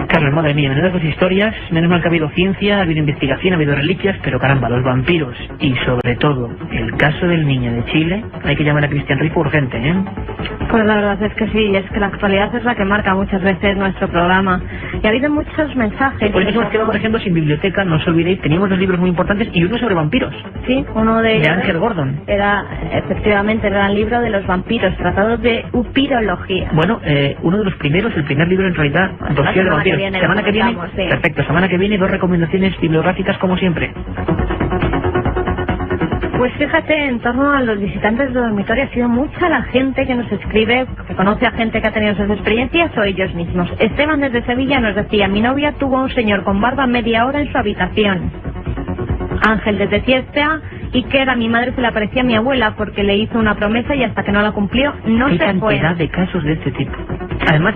Speaker 1: Carlos, madre mía, menudas dos historias. Menos mal que ha habido ciencia, ha habido investigación, ha habido reliquias, pero caramba, los vampiros y sobre todo el caso del niño de Chile, hay que llamar a Cristian Rifo urgente, ¿eh?
Speaker 11: Pues la verdad es que sí, es que la actualidad es la que marca muchas veces nuestro programa. Y ha habido muchos mensajes.
Speaker 1: Por eso hemos quedado, por ejemplo, sin biblioteca, no os olvidéis, teníamos 2 libros muy importantes y uno sobre vampiros.
Speaker 11: Sí, uno de ellos.
Speaker 1: De Ángel Gordon.
Speaker 11: Era, efectivamente, era el libro de los vampiros, tratados de upirología.
Speaker 1: Bueno, uno de los primeros, el primer libro en realidad, dossier de vampiros. Semana que viene,
Speaker 11: sí.
Speaker 1: Perfecto, semana que viene 2 recomendaciones bibliográficas como siempre.
Speaker 11: Pues fíjate, en torno a los visitantes de dormitorio ha sido mucha la gente que nos escribe, que conoce a gente que ha tenido esas experiencias o ellos mismos. Esteban desde Sevilla nos decía, mi novia tuvo a un señor con barba media hora en su habitación. Ángel desde Fiesta, y que era mi madre se le aparecía a mi abuela porque le hizo una promesa y hasta que no la cumplió no se fue.
Speaker 1: Hay cantidad de casos de este tipo. Además,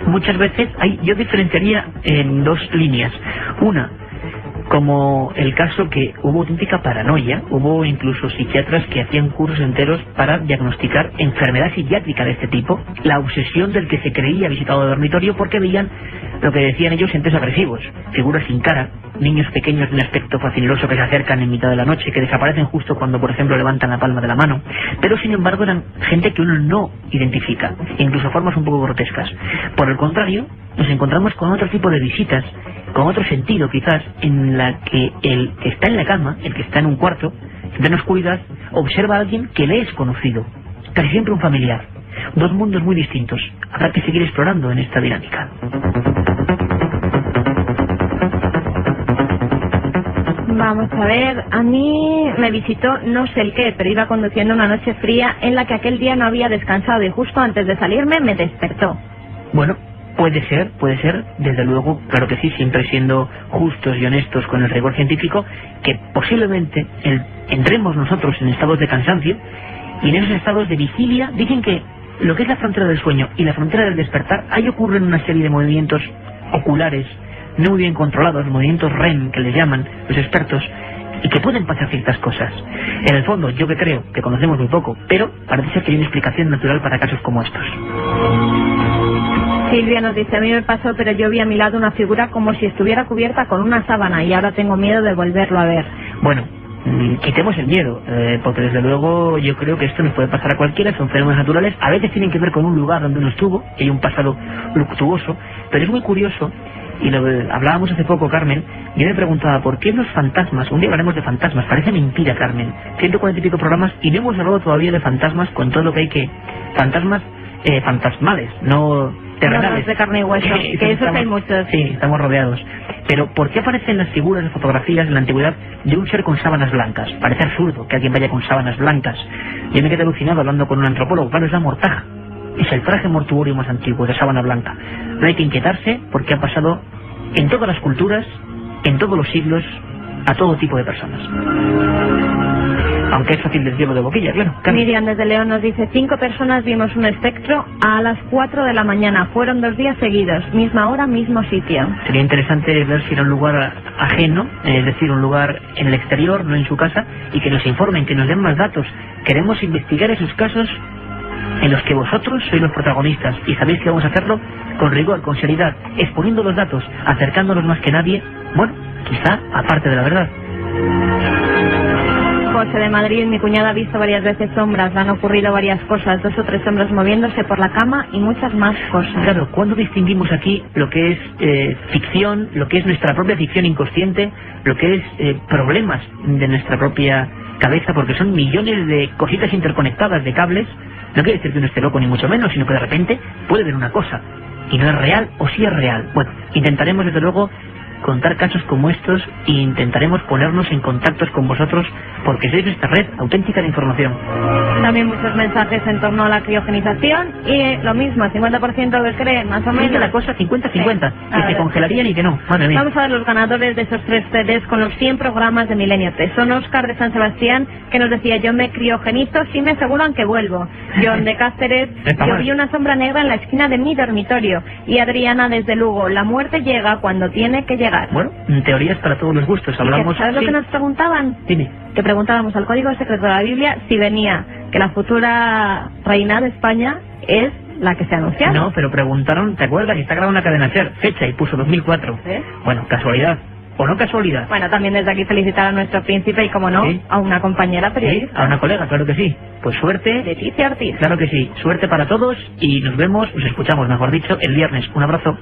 Speaker 1: muchas veces yo diferenciaría en 2 líneas. Una, como el caso que hubo auténtica paranoia, hubo incluso psiquiatras que hacían cursos enteros para diagnosticar enfermedad psiquiátrica de este tipo, la obsesión del que se creía visitado de dormitorio porque veían lo que decían ellos, entes agresivos, figuras sin cara, niños pequeños de un aspecto facineroso que se acercan en mitad de la noche, que desaparecen justo cuando, por ejemplo, levantan la palma de la mano, pero sin embargo eran gente que uno no identifica, incluso formas un poco grotescas. Por el contrario, nos encontramos con otro tipo de visitas, con otro sentido quizás, en la que el que está en la cama, el que está en un cuarto, en plena oscuridad, observa a alguien que le es conocido, casi siempre un familiar. 2 mundos muy distintos. Habrá que seguir explorando en esta dinámica.
Speaker 11: Vamos a ver, a mí me visitó no sé el qué, pero iba conduciendo una noche fría en la que aquel día no había descansado y justo antes de salirme me despertó.
Speaker 1: Bueno, puede ser, desde luego, claro que sí, siempre siendo justos y honestos con el rigor científico, que posiblemente entremos nosotros en estados de cansancio y en esos estados de vigilia dicen que lo que es la frontera del sueño y la frontera del despertar, ahí ocurren una serie de movimientos oculares no muy bien controlados, movimientos REM que les llaman los expertos, y que pueden pasar ciertas cosas. En el fondo, yo que creo que conocemos muy poco, pero parece ser que hay una explicación natural para casos como estos.
Speaker 11: Silvia nos dice, a mí me pasó, pero yo vi a mi lado una figura como si estuviera cubierta con una sábana y ahora tengo miedo de volverlo a ver.
Speaker 1: Bueno, quitemos el miedo, porque desde luego yo creo que esto nos puede pasar a cualquiera, son fenómenos naturales, a veces tienen que ver con un lugar donde uno estuvo, que hay un pasado luctuoso, pero es muy curioso, y lo hablábamos hace poco, Carmen, yo me preguntaba, ¿por qué los fantasmas? Un día hablaremos de fantasmas, parece mentira, Carmen, 140 y pico programas, y no hemos hablado todavía de fantasmas con todo lo que hay que... Fantasmas fantasmales, no terrenales.
Speaker 11: No, de carne y hueso, que eso hay muchos.
Speaker 1: Sí, estamos rodeados. Pero, ¿por qué aparecen las figuras de fotografías en la antigüedad de un ser con sábanas blancas? Parece absurdo que alguien vaya con sábanas blancas. Yo me quedé alucinado hablando con un antropólogo, claro, es la mortaja. Es el traje mortuorio más antiguo, de sábana blanca. No hay que inquietarse porque ha pasado en todas las culturas en todos los siglos a todo tipo de personas. Aunque es fácil decirlo de boquilla, claro.
Speaker 11: Miriam desde León nos dice: 5 personas vimos un espectro a las 4 de la mañana. Fueron 2 días seguidos, misma hora, mismo sitio.
Speaker 1: Sería interesante ver si era un lugar ajeno, es decir, un lugar en el exterior, no en su casa, y que nos informen, que nos den más datos. Queremos investigar esos casos en los que vosotros sois los protagonistas, y sabéis que vamos a hacerlo con rigor, con seriedad, exponiendo los datos, acercándonos más que nadie, bueno, quizá aparte de la verdad.
Speaker 11: José de Madrid: mi cuñada ha visto varias veces sombras, le han ocurrido varias cosas, 2 o 3 sombras moviéndose por la cama y muchas más cosas.
Speaker 1: Claro, ¿cuándo distinguimos aquí lo que es ficción, lo que es nuestra propia ficción inconsciente, lo que es problemas de nuestra propia cabeza? Porque son millones de cositas interconectadas, de cables. No quiere decir que uno esté loco ni mucho menos, sino que de repente puede ver una cosa y no es real, o sí es real. Bueno, intentaremos desde luego contar casos como estos e intentaremos ponernos en contactos con vosotros, porque sois esta red auténtica de información.
Speaker 11: También muchos mensajes en torno a la criogenización y lo mismo, 50% que creen, más o menos.
Speaker 1: ¿Es la cosa 50-50? Que se congelarían y que no, madre mía.
Speaker 11: Vamos a ver los ganadores de esos 3 CDs con los 100 programas de Milenio 3. Son Óscar de San Sebastián, que nos decía: yo me criogenizo si me aseguran que vuelvo. John de Cáceres: yo vi una sombra negra en la esquina de mi dormitorio. Y Adriana desde Lugo: la muerte llega cuando tiene que llegar.
Speaker 1: Bueno, teorías para todos los gustos. Hablamos.
Speaker 11: ¿Sabes lo que nos preguntaban?
Speaker 1: Dime.
Speaker 11: Que preguntábamos al Código Secreto de la Biblia si venía que la futura reina de España es la que se anunciaba.
Speaker 1: No, pero preguntaron, ¿te acuerdas? Y está grabada una cadena SER, fecha, y puso 2004.
Speaker 11: ¿Sí?
Speaker 1: Bueno, casualidad. ¿O no casualidad?
Speaker 11: Bueno, también desde aquí felicitar a nuestro príncipe y, como no, ¿sí?, a una compañera periodista.
Speaker 1: ¿Sí? A una colega, claro que sí. Pues suerte.
Speaker 11: Leticia Ortiz.
Speaker 1: Claro que sí. Suerte para todos y nos vemos, nos escuchamos, mejor dicho, el viernes. Un abrazo.